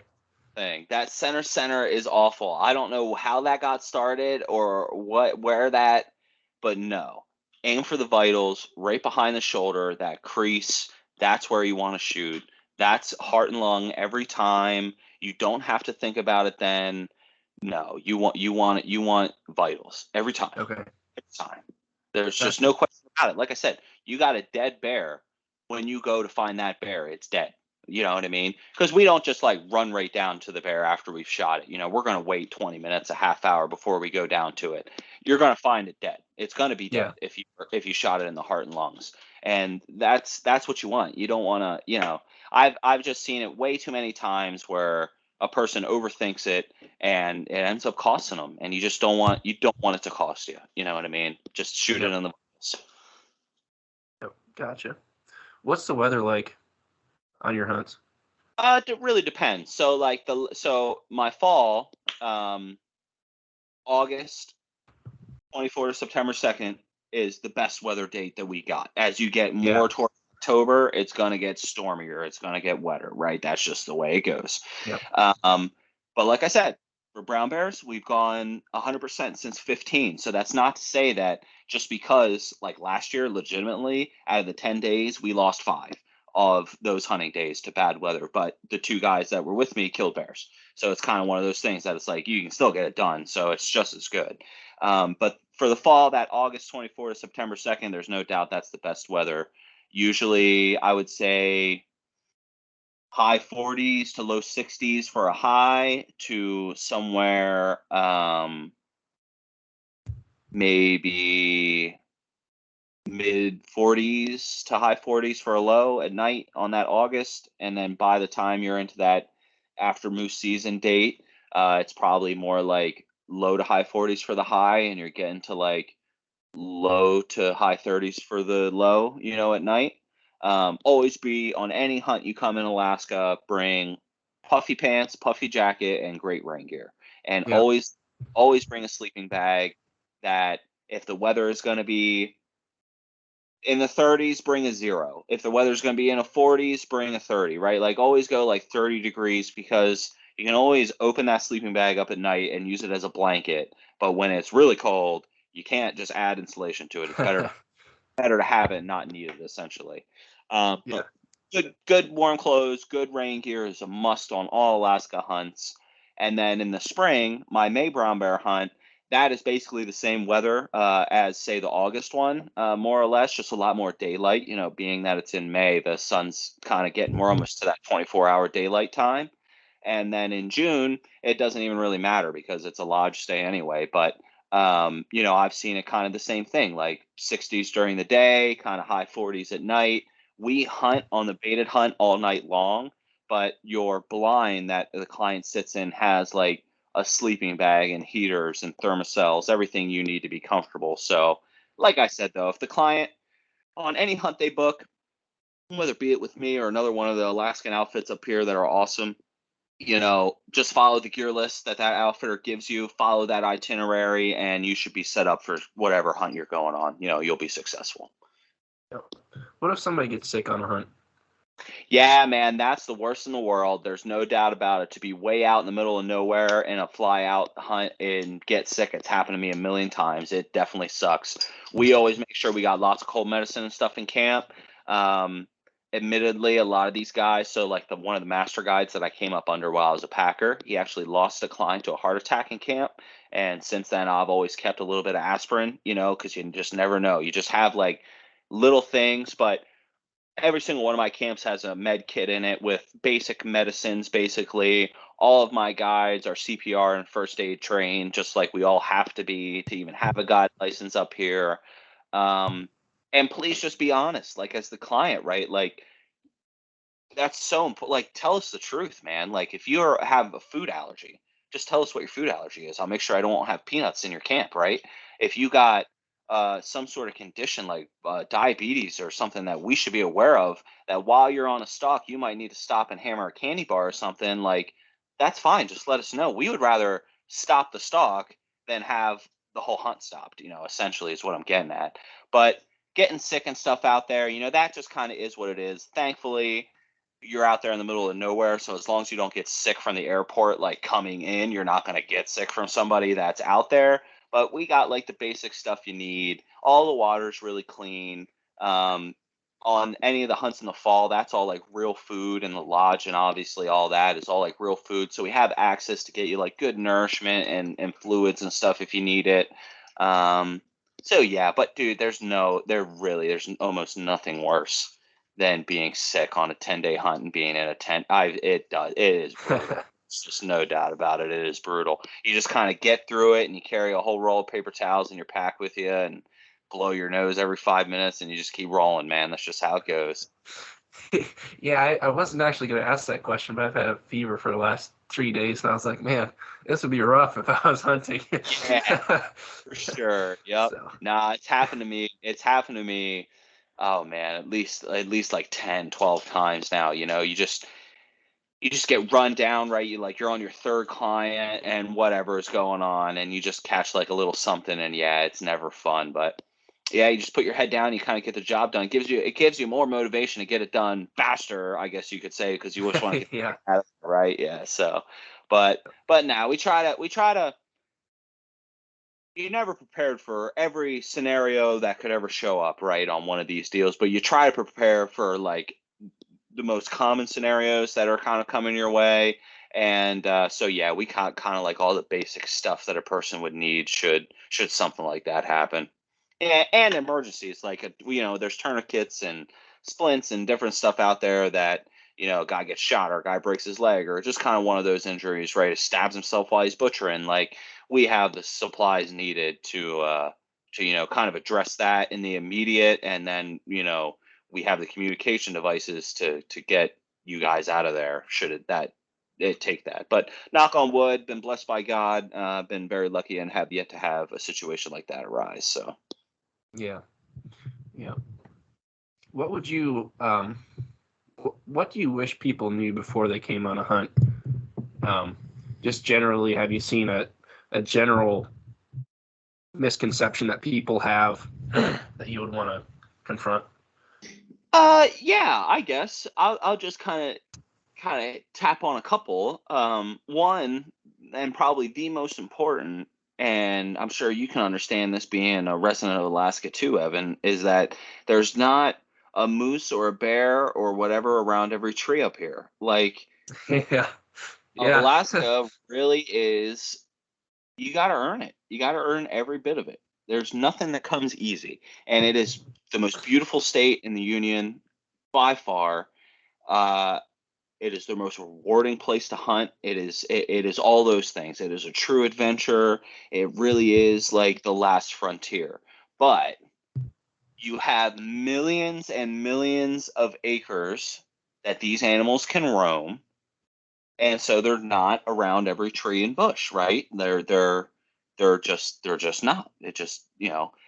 Thing that center is awful. I don't know how that got started or where that, but no, aim for the vitals right behind the shoulder, that crease. That's where you want to shoot. That's heart and lung every time. You don't have to think about it then. No, you want vitals every time.
Okay.
Every time. There's just no question about it. Like I said, you got a dead bear. When you go to find that bear, it's dead. You know what I mean? Because we don't just like run right down to the bear after we've shot it. We're going to wait 20 minutes, a half hour before we go down to it. You're going to find it dead. It's going to be dead if you shot it in the heart and lungs. And that's what you want. You don't want to, I've just seen it way too many times where a person overthinks it and it ends up costing them. And you just don't want it to cost you. You know what I mean? Just shoot it in the vitals.
Yep, gotcha. What's the weather like on your hunts?
It really depends. So my fall, August 24th to September 2nd is the best weather date that we got. As you get more towards October, it's going to get stormier. It's going to get wetter, right? That's just the way it goes.
Yep.
But like I said, for brown bears, we've gone 100% since 15. So that's not to say that just because like last year, legitimately out of the 10 days, we lost 5 of those hunting days to bad weather, but the 2 guys that were with me killed bears. So it's kind of one of those things that it's like you can still get it done, so it's just as good. But for the fall, that August 24th to September 2nd, there's no doubt that's the best weather. Usually, I would say high 40s to low 60s for a high, to somewhere maybe mid 40s to high 40s for a low at night on that August. And then by the time you're into that after moose season date, it's probably more like low to high 40s for the high, and you're getting to like low to high 30s for the low, at night. Always be on any hunt you come in Alaska, bring puffy pants, puffy jacket, and great rain gear. And always bring a sleeping bag that if the weather is going to be in the 30s, bring a 0. If the weather's going to be in the 40s, bring a 30, right? Like always go like 30 degrees, because you can always open that sleeping bag up at night and use it as a blanket. But when it's really cold, you can't just add insulation to it. It's better to have it and not need it, essentially. But good warm clothes, good rain gear is a must on all Alaska hunts. And then in the spring, my May brown bear hunt, that is basically the same weather as, say, the August one, more or less, just a lot more daylight. Being that it's in May, the sun's kind of getting more almost to that 24-hour daylight time. And then in June, it doesn't even really matter because it's a lodge stay anyway. But I've seen it kind of the same thing, like 60s during the day, kind of high 40s at night. We hunt on the baited hunt all night long, but your blind that the client sits in has like a sleeping bag and heaters and thermocells, everything you need to be comfortable. So, like I said, though, if the client on any hunt they book, whether it be it with me or another one of the Alaskan outfits up here that are awesome, just follow the gear list that outfitter gives you, follow that itinerary, and you should be set up for whatever hunt you're going on. You'll be successful.
What if somebody gets sick on a hunt?
Yeah, man, that's the worst in the world. There's no doubt about it. To be way out in the middle of nowhere in a fly out hunt and get sick, it's happened to me a million times. It definitely sucks. We always make sure we got lots of cold medicine and stuff in camp. Admittedly, a lot of these guys, so like one of the master guides that I came up under while I was a packer, he actually lost a client to a heart attack in camp. And since then, I've always kept a little bit of aspirin, because you just never know. You just have like little things, but every single one of my camps has a med kit in it with basic medicines. Basically, all of my guides are CPR and first aid trained, just like we all have to be to even have a guide license up here. And please just be honest, like as the client, right? Like that's so important. Like tell us the truth, man. Like if you have a food allergy, just tell us what your food allergy is. I'll make sure I don't have peanuts in your camp, right? If you got some sort of condition like diabetes or something that we should be aware of, that while you're on a stalk, you might need to stop and hammer a candy bar or something, like that's fine. Just let us know. We would rather stop the stalk than have the whole hunt stopped, essentially is what I'm getting at. But getting sick and stuff out there, that just kind of is what it is. Thankfully, you're out there in the middle of nowhere. So as long as you don't get sick from the airport, like coming in, you're not going to get sick from somebody that's out there. But we got like the basic stuff you need. All the water's really clean. On any of the hunts in the fall, that's all like real food in the lodge. And obviously all that is all like real food. So we have access to get you like good nourishment and fluids and stuff if you need it. So yeah, but dude, there's almost nothing worse than being sick on a 10-day hunt and being in a tent. It is brutal. It's just no doubt about it. It is brutal. You just kind of get through it and you carry a whole roll of paper towels in your pack with you and blow your nose every 5 minutes and you just keep rolling, man. That's just how it goes.
Yeah, I wasn't actually going to ask that question, but I've had a fever for the last 3 days, and I was like, man, this would be rough if I was hunting.
Yeah, for sure. Yep.
So.
Nah, it's happened to me. It's happened to me. Oh man, at least like 10, 12 times now. You just get run down, right? You're on your third client and whatever is going on, and you just catch like a little something, and yeah, it's never fun. But yeah, you just put your head down, you kind of get the job done. It gives you more motivation to get it done faster, I guess you could say, because you just want to get
Yeah.
it right. Yeah. So, but now we try to. You're never prepared for every scenario that could ever show up, right, on one of these deals, but you try to prepare for like the most common scenarios that are kind of coming your way. And so yeah, we kind of like all the basic stuff that a person would need should something like that happen. And emergencies like there's tourniquets and splints and different stuff out there that a guy gets shot or a guy breaks his leg or just kind of one of those injuries, right? He stabs himself while he's butchering. Like we have the supplies needed to kind of address that in the immediate, and then we have the communication devices to get you guys out of there should it take that. But knock on wood, been blessed by God, been very lucky and have yet to have a situation like that arise. So
Yeah. What would you what do you wish people knew before they came on a hunt? Just generally, have you seen a general misconception that people have that you would want to confront?
Yeah, I guess I'll just kind of tap on a couple. One, and probably the most important, and I'm sure you can understand this being a resident of Alaska too, Evan, is that there's not a moose or a bear or whatever around every tree up here. Like
Yeah.
Alaska really is, you got to earn it. You got to earn every bit of it. There's nothing that comes easy, and it is the most beautiful state in the union by far. It is the most rewarding place to hunt. It is all those things. It is a true adventure. It really is like the last frontier. But you have millions and millions of acres that these animals can roam, and so they're not around every tree and bush, right? They're just not. It just,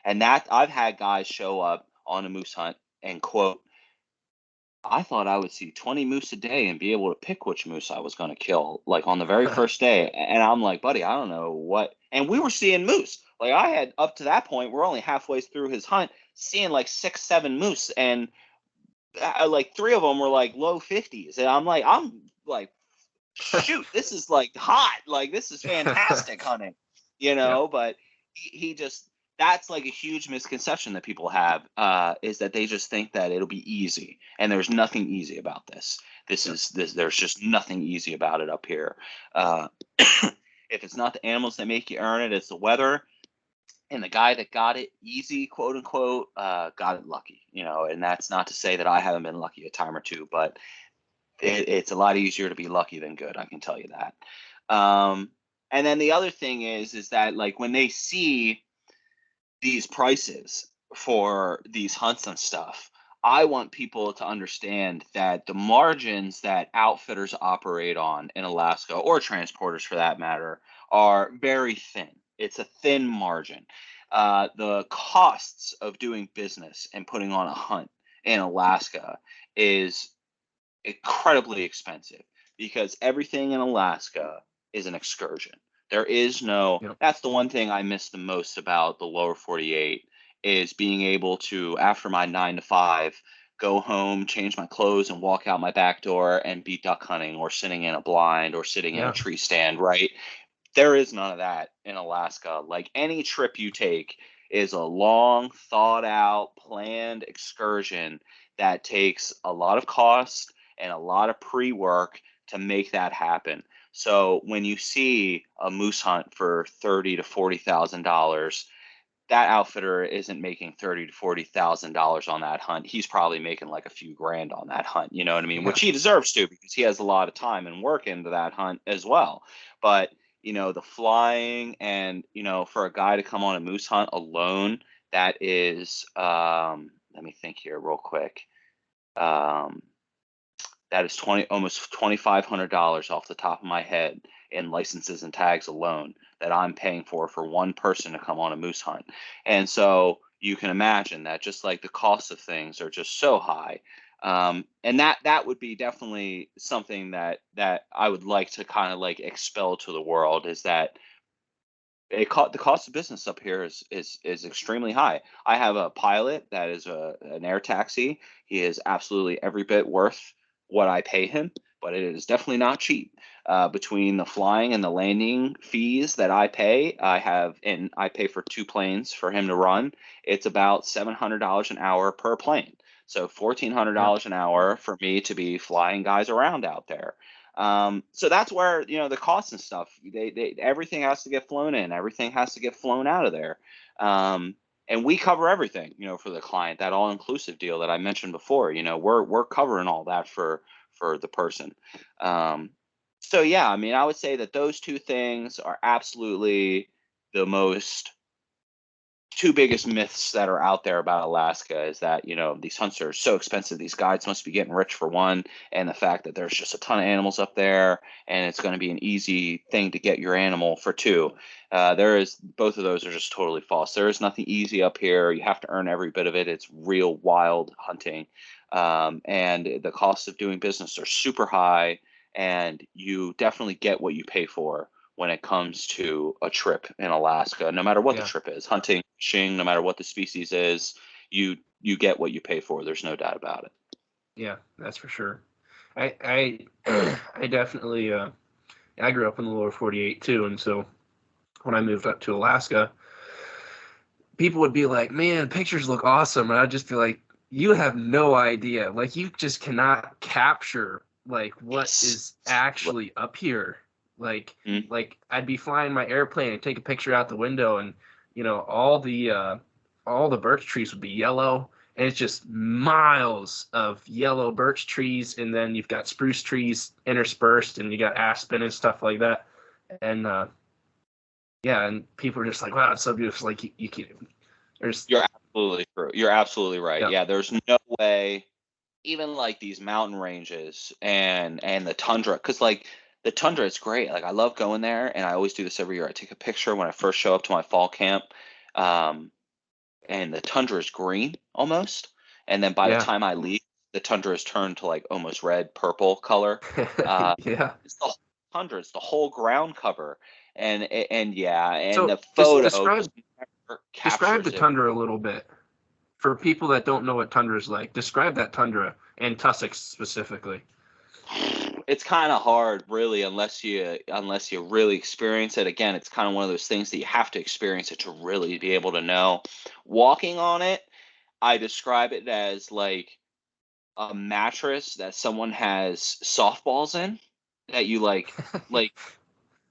and that I've had guys show up on a moose hunt and quote, I thought I would see 20 moose a day and be able to pick which moose I was going to kill, like on the very first day. And I'm like, buddy, I don't know what. And we were seeing moose. Like I had up to that point, we're only halfway through his hunt, seeing like 6, 7 moose, and like 3 of them were like low 50s. And I'm like, shoot, this is like hot. Like this is fantastic hunting,
Yeah.
But he just, that's like a huge misconception that people have, is that they just think that it'll be easy, and there's nothing easy about this. There's just nothing easy about it up here. If it's not the animals that make you earn it, it's the weather. And the guy that got it easy, quote unquote, got it lucky, and that's not to say that I haven't been lucky a time or two, but it's a lot easier to be lucky than good. I can tell you that. And then the other thing is that like when they see these prices for these hunts and stuff, I want people to understand that the margins that outfitters operate on in Alaska, or transporters for that matter, are very thin. It's a thin margin. The costs of doing business and putting on a hunt in Alaska is incredibly expensive, because everything in Alaska is an excursion. There is no,
Yep.
that's the one thing I miss the most about the lower 48, is being able to, after my 9 to 5, go home, change my clothes, and walk out my back door and be duck hunting or sitting in a blind or sitting in a
Yeah.
tree stand, right? There is none of that in Alaska. Like any trip you take is a long, thought out, planned excursion that takes a lot of cost and a lot of pre-work to make that happen. So when you see a moose hunt for $30,000 to $40,000, that outfitter isn't making $30,000 to $40,000 on that hunt. He's probably making like a few grand on that hunt. You know what I mean?
Yeah.
Which he deserves to, because he has a lot of time and work into that hunt as well. But the flying, and for a guy to come on a moose hunt alone, that is, let me think here real quick. That is almost $2,500 off the top of my head in licenses and tags alone that I'm paying for one person to come on a moose hunt. And so you can imagine that just like the cost of things are just so high. And that would be definitely something that I would like to kind of like expel to the world, is that the cost of business up here is extremely high. I have a pilot that is an air taxi. He is absolutely every bit worth what I pay him, but it is definitely not cheap. Between the flying and the landing fees that I pay, I pay for 2 planes for him to run. It's about $700 an hour per plane. So
Yeah.
$1,400 an hour for me to be flying guys around out there. So that's where, the costs and stuff, everything has to get flown in, everything has to get flown out of there. And we cover everything, for the client, that all inclusive deal that I mentioned before, we're covering all that for the person. So yeah, I mean, I would say that those 2 things are absolutely the most 2 biggest myths that are out there about Alaska, is that, these hunts are so expensive. These guides must be getting rich, for one, and the fact that there's just a ton of animals up there, and it's going to be an easy thing to get your animal, for 2. Both of those are just totally false. There is nothing easy up here. You have to earn every bit of it. It's real wild hunting. And the costs of doing business are super high, and you definitely get what you pay for when it comes to a trip in Alaska, no matter what the
Yeah.
trip is, hunting, fishing, no matter what the species is, you get what you pay for. There's no doubt about it.
Yeah, that's for sure. I I definitely I grew up in the lower 48 too, and so when I moved up to Alaska, people would be like, "Man, pictures look awesome," and I'd just be like, "You have no idea. Like, you just cannot capture like what
Yes.
is actually up here. Like,
Mm.
like I'd be flying my airplane and take a picture out the window, and all the birch trees would be yellow, and it's just miles of yellow birch trees, and then you've got spruce trees interspersed, and you got aspen and stuff like that. And yeah, and people are just like, wow, it's so beautiful. Like you can't even.
You're absolutely true. You're absolutely right.
Yeah.
Yeah, there's no way, even like these mountain ranges and the tundra, because like the tundra is great. Like I love going there, and I always do this every year. I take a picture when I first show up to my fall camp, um, and the tundra is green almost, and then by the
Yeah.
time I leave, the tundra is turned to like almost red purple color.
Yeah.
It's the whole tundra. It's the whole ground cover, and yeah, and
So
the photo
describe
just never
describe the
captures it.
tundra a little bit for people that don't know what tundra is like. Describe that tundra and tussocks specifically.
It's kind of hard, really, unless you really experience it. Again, it's kind of one of those things that you have to experience it to really be able to know. Walking on it, I describe it as like a mattress that someone has softballs in, that you like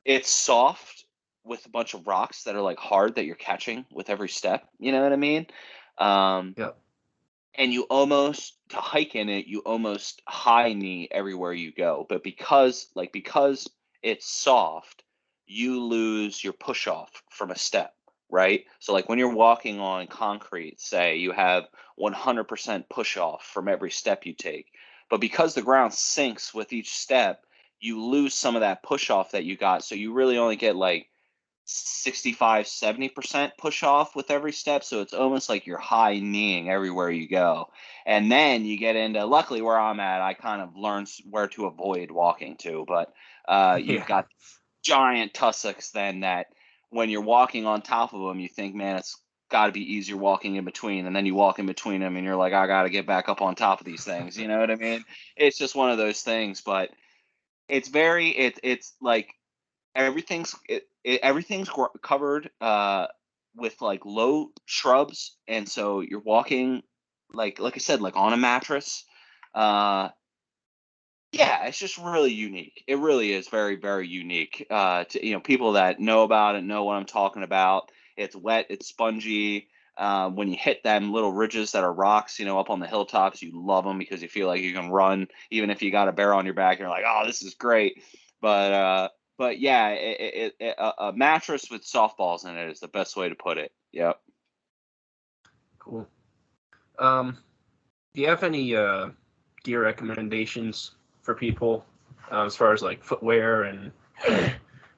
it's soft with a bunch of rocks that are like hard that you're catching with every step. You know what I mean? Um,
Yep.
and you almost, to hike in it, you almost high knee everywhere you go, but because it's soft, you lose your push off from a step, right? So like when you're walking on concrete, say, you have 100% push off from every step you take, but because the ground sinks with each step, you lose some of that push off that you got, so you really only get like 65-70% push off with every step, so it's almost like you're high kneeing everywhere you go. And then you get into, luckily where I'm at, I kind of learned where to avoid walking to, but you've
Yeah.
got giant tussocks then that when you're walking on top of them, you think, man, it's got to be easier walking in between, and then you walk in between them and you're like, I got to get back up on top of these things, you know what I mean? It's just one of those things. But it's like everything's covered with like low shrubs, and so you're walking like I said, like on a mattress. uh yeah, it's just really unique. It really is very, very unique. To people that know about it know what I'm talking about. It's wet, it's spongy. When you hit them little ridges that are rocks, up on the hilltops, you love them because you feel like you can run, even if you got a bear on your back. You're like, oh, this is great. But yeah, a mattress with softballs in it is the best way to put it. Yep.
Cool. Do you have any gear recommendations for people as far as like footwear and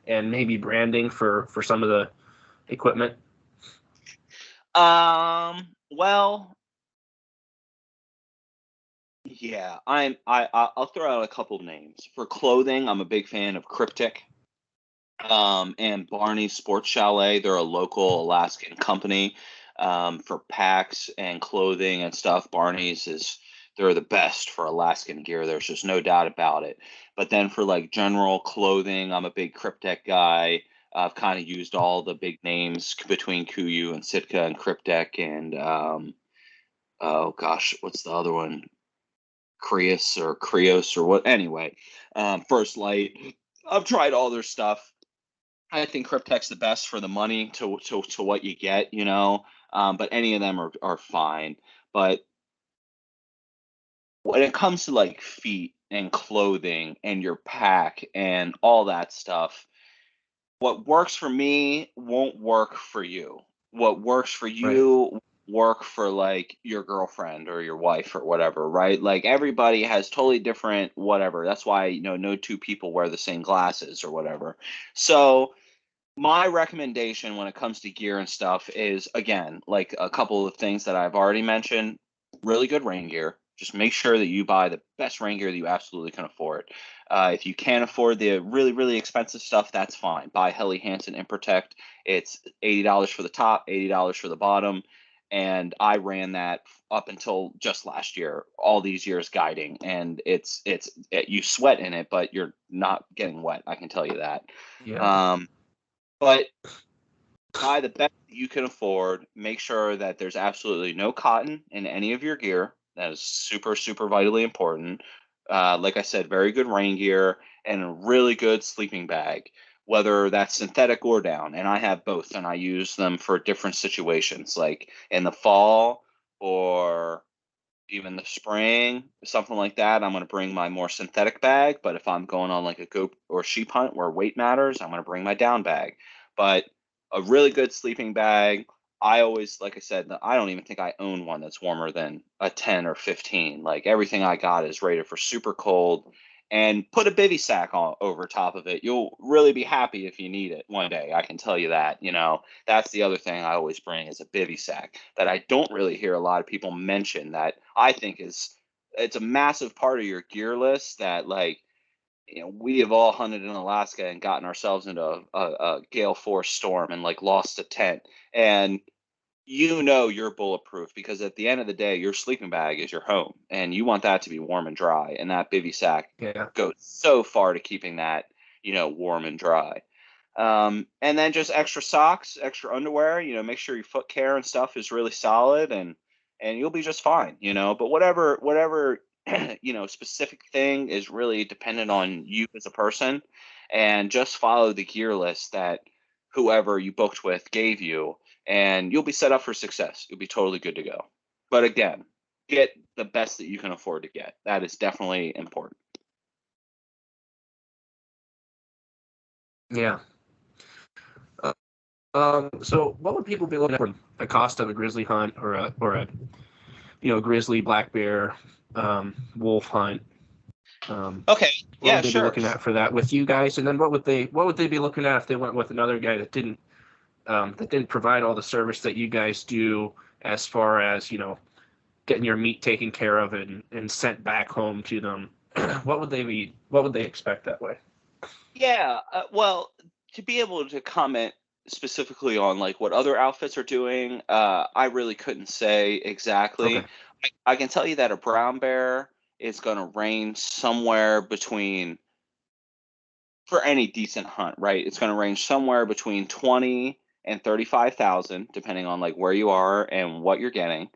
maybe branding for some of the equipment?
Well, yeah, I'll throw out a couple of names. For clothing, I'm a big fan of Cryptic, and Barney's Sports Chalet. They're a local Alaskan company, for packs and clothing and stuff. They're the best for Alaskan gear. There's just no doubt about it. But then for like general clothing, I'm a big Cryptek guy. I've kind of used all the big names between Kuyu and Sitka and Cryptek and oh gosh, what's the other one? Creos or what? Anyway, First Light. I've tried all their stuff. I think Cryptek's the best for the money to what you get, but any of them are fine. But when it comes to like feet and clothing and your pack and all that stuff, what works for me won't work for you. What works for
Right.
you work for like your girlfriend or your wife or whatever, right? Like everybody has totally different whatever. That's why, no two people wear the same glasses or whatever. So my recommendation when it comes to gear and stuff is, again, like a couple of things that I've already mentioned. Really good rain gear. Just make sure that you buy the best rain gear that you absolutely can afford. If you can't afford the really, really expensive stuff, that's fine. Buy Helly Hansen Improtect. It's $80 for the top, $80 for the bottom. And I ran that up until just last year, all these years guiding, and you sweat in it, but you're not getting wet. I can tell you that.
Yeah.
But buy the best that you can afford. Make sure that there's absolutely no cotton in any of your gear. That is super, super vitally important. Like I said, very good rain gear and a really good sleeping bag, whether that's synthetic or down. And I have both, and I use them for different situations. Like in the fall, or even the spring, something like that, I'm going to bring my more synthetic bag. But if I'm going on like a goat or sheep hunt where weight matters, I'm going to bring my down bag. But a really good sleeping bag, I always, like I said, I don't even think I own one that's warmer than a 10 or 15. Like everything I got is rated for super cold. And put a bivy sack on over top of it. You'll really be happy if you need it one day. I can tell you that. That's the other thing I always bring is a bivy sack that I don't really hear a lot of people mention that I think it's a massive part of your gear list that like we have all hunted in Alaska and gotten ourselves into a gale force storm and like lost a tent, and you're bulletproof because at the end of the day your sleeping bag is your home and you want that to be warm and dry, and that bivy sack
Yeah.
goes so far to keeping that warm and dry. And then just extra socks, extra underwear, make sure your foot care and stuff is really solid, and you'll be just fine. But whatever specific thing is really dependent on you as a person, and just follow the gear list that whoever you booked with gave you, and you'll be set up for success. You'll be totally good to go. But again, get the best that you can afford to get. That is definitely important.
Yeah. So what would people be looking at for the cost of a grizzly hunt or a grizzly, black bear, wolf hunt?
Okay.
What
Yeah,
would they be
sure.
looking at for that with you guys? And then what would they be looking at if they went with another guy that didn't provide all the service that you guys do as far as, getting your meat taken care of and sent back home to them? What would they expect that way?
Yeah, well, to be able to comment specifically on like what other outfits are doing, I really couldn't say
Okay.
exactly. I can tell you that a brown bear is going to range somewhere between, for any decent hunt, right? It's going to range somewhere between 20 and 35,000, depending on like where you are and what you're getting.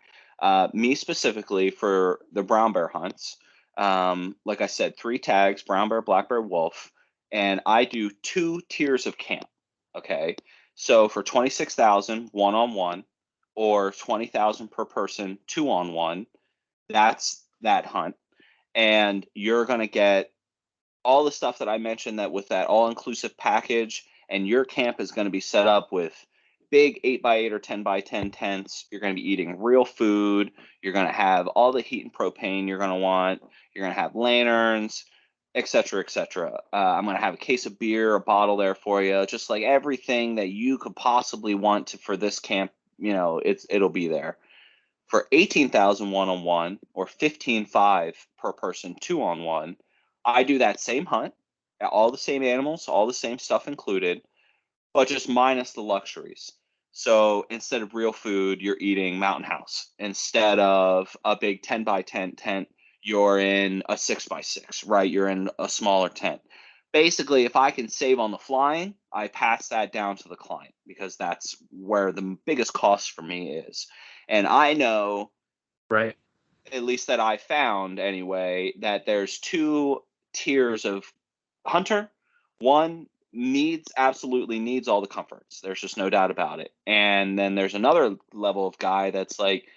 Me specifically for the brown bear hunts, like I said, 3 tags: brown bear, black bear, wolf, and I do 2 tiers of camp. Okay, so for 26,000 1-on-1, or 20,000 per person 2-on-1, that's that hunt, and you're going to get all the stuff that I mentioned, that with that all-inclusive package, and your camp is going to be set up with big 8x8 or 10x10 tents. You're going to be eating real food. You're going to have all the heat and propane you're going to want. You're going to have lanterns, etc., etc. I'm going to have a case of beer, a bottle there for you, just like everything that you could possibly want for this camp. It'll be there. For 18,000 1-on-1, or 15,500 per person 2-on-1, I do that same hunt, all the same animals, all the same stuff included, but just minus the luxuries. So instead of real food, you're eating Mountain House. Instead of a big 10x10 tent, you're in a 6x6, right? You're in a smaller tent. Basically, if I can save on the flying, I pass that down to the client because that's where the biggest cost for me is. And I know,
Right.
at least that I found anyway, that there's 2 tiers of hunter. One absolutely needs all the comforts. There's just no doubt about it. And then there's another level of guy that's like,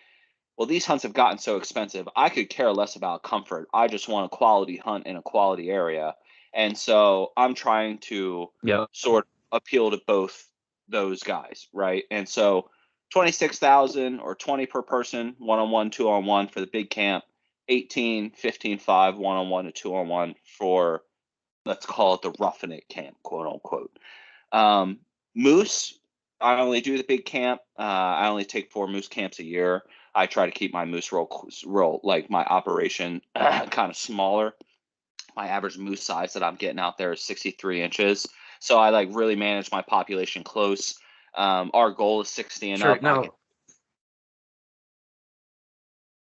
well, these hunts have gotten so expensive. I could care less about comfort. I just want a quality hunt in a quality area. And so I'm trying to
Yeah.
sort of appeal to both those guys, right? And so 26,000 or 20 per person, 1-on-1, 2-on-1 for the big camp, 18, 15,500, 1-on-1 to 2-on-1 for, let's call it the roughing it camp, quote unquote. Moose, I only do the big camp. I only take 4 moose camps a year. I try to keep my moose roll like my operation kind of smaller. My average moose size that I'm getting out there is 63 inches. So I like really manage my population close. Our goal is 60 and
Sure.
up.
Now,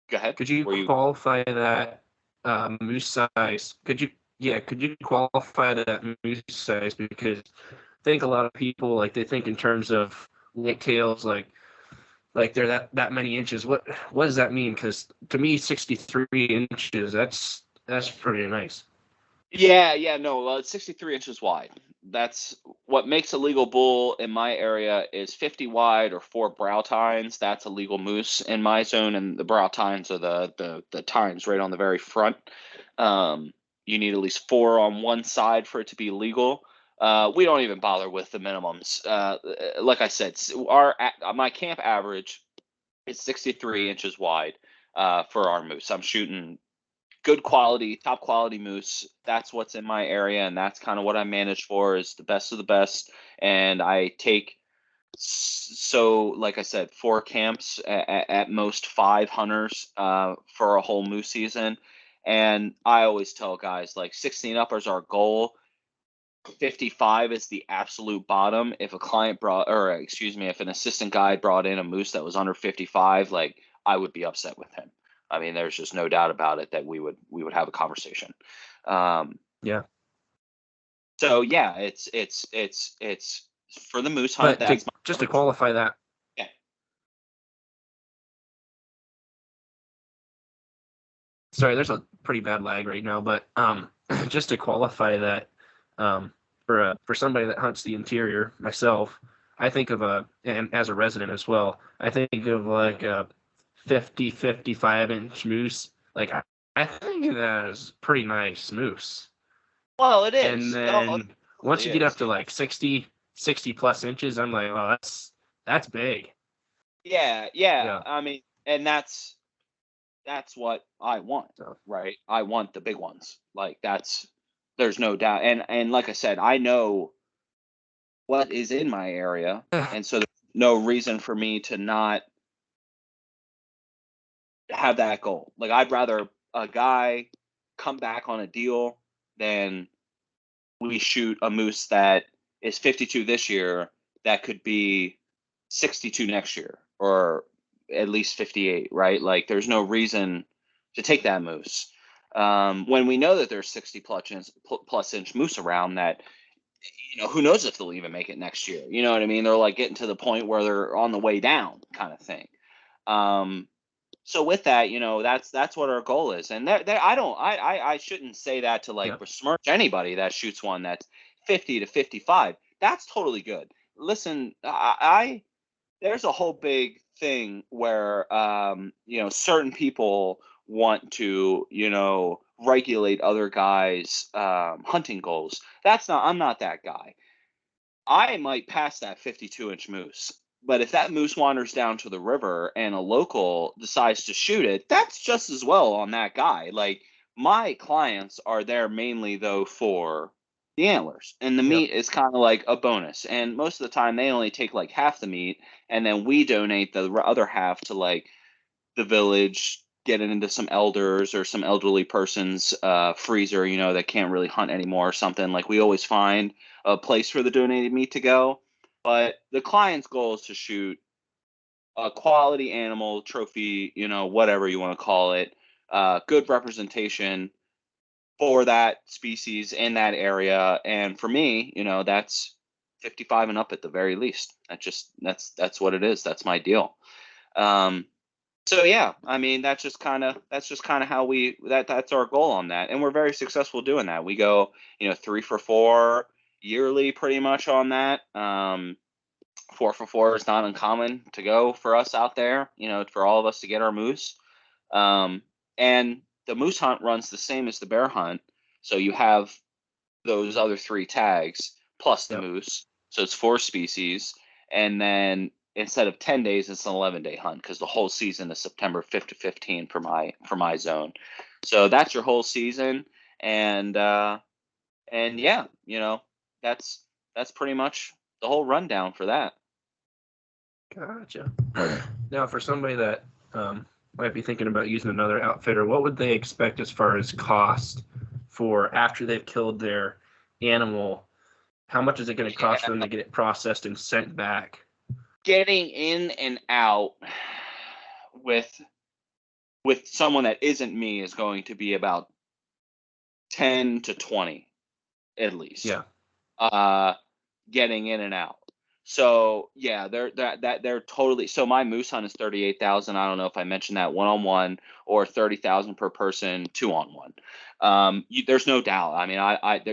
Go ahead.
could you
Were you?
qualify that moose size? Could you qualify that moose size? Because I think a lot of people, like, they think in terms of whitetails, like they're that many inches. What does that mean? Because to me, 63 inches, that's pretty nice.
Yeah, no, it's 63 inches wide. That's what makes a legal bull in my area is 50 wide or 4 brow tines. That's a legal moose in my zone, and the brow tines are the tines right on the very front. Um, you need at least 4 on one side for it to be legal. We don't even bother with the minimums. Like I said, my camp average is 63 inches wide for our moose. I'm shooting good quality, top quality moose. That's what's in my area, and that's kind of what I manage for is the best of the best. And I take like I said, 4 camps at most 5 hunters for a whole moose season. And I always tell guys like 16 uppers our goal. 55 is the absolute bottom. If a client brought, or excuse me, if an assistant guide brought in a moose that was under 55, like I would be upset with him. I mean, there's just no doubt about it that we would have a conversation.
Yeah.
So yeah, it's for the moose hunt.
But just to qualify that.
Yeah.
Sorry, there's a pretty bad lag right now, but just to qualify that, for somebody that hunts the interior, myself, I think of and as a resident as well, I think of like a 55-inch moose. Like I think that is pretty nice moose.
Well, it
And
is. No, it
then once you
really
get up
is.
to like 60 plus inches, I'm like, oh, that's big.
Yeah. I mean, and that's what I want,
So,
right? I want the big ones. Like there's no doubt. And like I said, I know what is in my area, and so there's no reason for me to not have that goal. Like I'd rather a guy come back on a deal than we shoot a moose that is 52 this year that could be 62 next year or at least 58, right? Like there's no reason to take that moose. When we know that there's 60 plus inch moose around that, who knows if they'll even make it next year. You know what I mean? They're like getting to the point where they're on the way down kind of thing. So with that, that's what our goal is. And I shouldn't say that to like besmirch anybody that shoots one that's 50 to 55. That's totally good. Listen, there's a whole big thing where certain people want to regulate other guys hunting goals. I'm not that guy. I might pass that 52-inch moose, but if that moose wanders down to the river and a local decides to shoot it, that's just as well on that guy. Like my clients are there mainly though for the antlers, and the meat is kind of like a bonus. And most of the time they only take like half the meat, and then we donate the other half to like the village, get it into some elders or some elderly person's freezer, that can't really hunt anymore or something. Like we always find a place for the donated meat to go. But the client's goal is to shoot a quality animal trophy, whatever you want to call it, good representation for that species in that area. And for me, that's 55 and up at the very least. That's what it is. That's my deal. So yeah, I mean that's just kind of how that's our goal on that, and we're very successful doing that. We go 3 for 4 yearly pretty much on that. 4 for 4 is not uncommon to go for us out there, for all of us to get our moose. And the moose hunt runs the same as the bear hunt, so you have those other 3 tags plus the moose, so it's 4 species, and then instead of 10 days, it's an 11-day hunt because the whole season is September 5th to 15 for my zone. So that's your whole season, and yeah, that's pretty much the whole rundown for that.
Gotcha. Now, for somebody that might be thinking about using another outfitter, what would they expect as far as cost for after they've killed their animal? How much is it going to cost for them to get it processed and sent back?
Getting in and out with someone that isn't me is going to be about 10 to 20 at least.
Yeah.
Getting in and out. So yeah, they're totally. So my moose hunt is 38,000. I don't know if I mentioned that, 1-on-1, or 30,000 per person, 2-on-1. There's no doubt. I mean,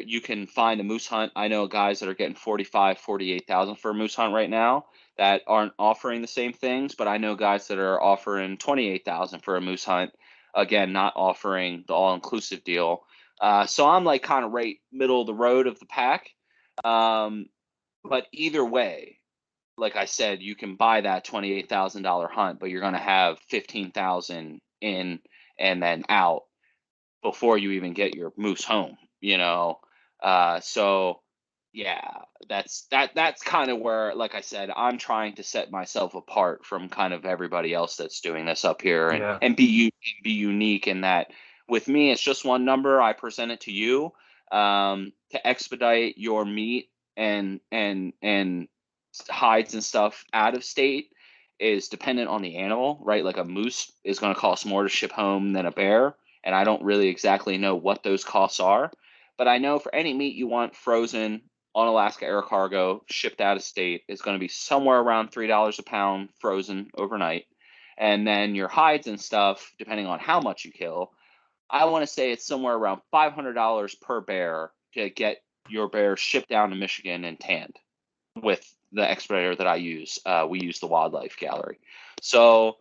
you can find a moose hunt. I know guys that are getting 45, 48,000 for a moose hunt right now that aren't offering the same things, but I know guys that are offering 28,000 for a moose hunt. Again, not offering the all-inclusive deal. So I'm like kind of right middle of the road of the pack. But either way, like I said, you can buy that $28,000 hunt, but you're going to have 15,000 in and then out before you even get your moose home, you know? So yeah, that's kind of where, like I said, I'm trying to set myself apart from kind of everybody else that's doing this up here,
Yeah.
and be unique in that with me, it's just one number. I present it to you, to expedite your meat and hides and stuff out of state is dependent on the animal, right? Like a moose is going to cost more to ship home than a bear, and I don't really exactly know what those costs are. But I know for any meat you want frozen on Alaska Air Cargo, shipped out of state, is going to be somewhere around $3 a pound frozen overnight. And then your hides and stuff, depending on how much you kill, I want to say it's somewhere around $500 per bear to get your bear shipped down to Michigan and tanned with the expeditor that I use. We use the Wildlife Gallery. So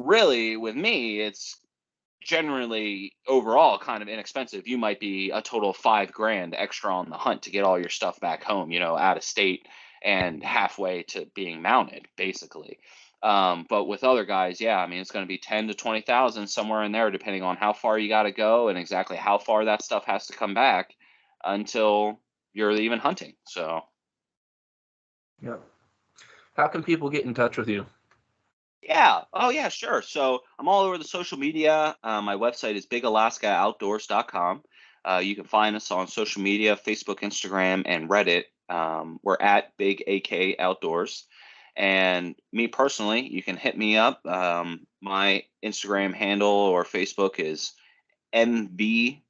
really, with me, it's generally overall kind of inexpensive. You might be a total of $5,000 extra on the hunt to get all your stuff back home, out of state and halfway to being mounted, basically. But with other guys, yeah, I mean, it's going to be 10 to 20,000 somewhere in there, depending on how far you got to go and exactly how far that stuff has to come back until you're even hunting. So
Yeah. How can people get in touch with you?
yeah. Oh, yeah, sure. So I'm all over the social media. My website is bigalaskaoutdoors.com. You can find us on social media, Facebook, Instagram, and Reddit. We're at Big AK Outdoors. And me personally, you can hit me up. My Instagram handle or Facebook is MVSCIOTTI,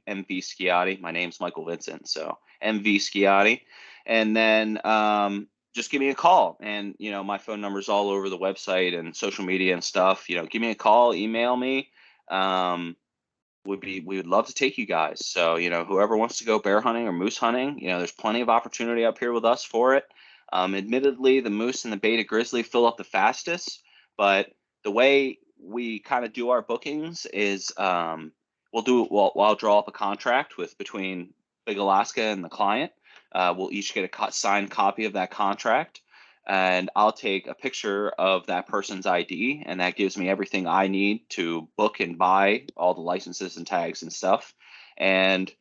MV Sciotti. My name's Michael Vincent, so MV Sciotti. And then just give me a call. And, my phone number's all over the website and social media and stuff. Give me a call, email me. We would love to take you guys. So, whoever wants to go bear hunting or moose hunting, there's plenty of opportunity up here with us for it. Admittedly, the moose and the beta grizzly fill up the fastest, but the way we kind of do our bookings is I'll draw up a contract with between Big Alaska and the client. We'll each get a signed copy of that contract, and I'll take a picture of that person's ID, and that gives me everything I need to book and buy all the licenses and tags and stuff. And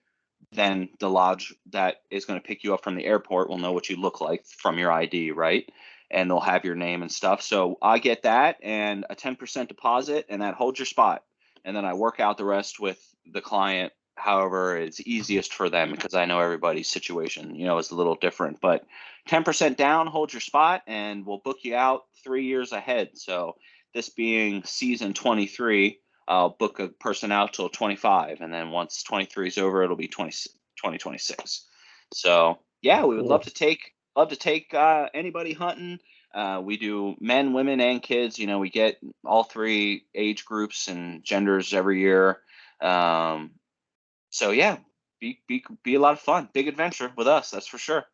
then the lodge that is going to pick you up from the airport will know what you look like from your ID, right? And they'll have your name and stuff. So I get that and a 10% deposit, and that holds your spot. And then I work out the rest with the client, however it's easiest for them, because I know everybody's situation, is a little different. But 10% down holds your spot, and we'll book you out 3 years ahead. So this being season 23, I'll book a person out till 25, and then once 23 is over, it'll be 2026. So yeah, we would
Cool.
love to take anybody hunting. We do men, women, and kids. We get all three age groups and genders every year. So yeah, be a lot of fun, big adventure with us. That's for sure.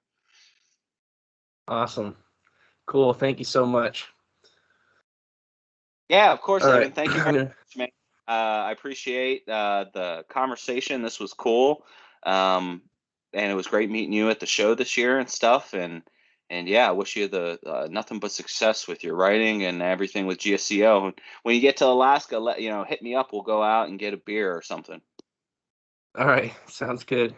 Awesome. Cool. Thank you so much.
Yeah, of course,
All
Evan.
right.
Thank you very much, man. I appreciate the conversation. This was cool. And it was great meeting you at the show this year and stuff. And yeah, I wish you the nothing but success with your writing and everything with GSCO. When you get to Alaska, hit me up. We'll go out and get a beer or something.
All right. Sounds good.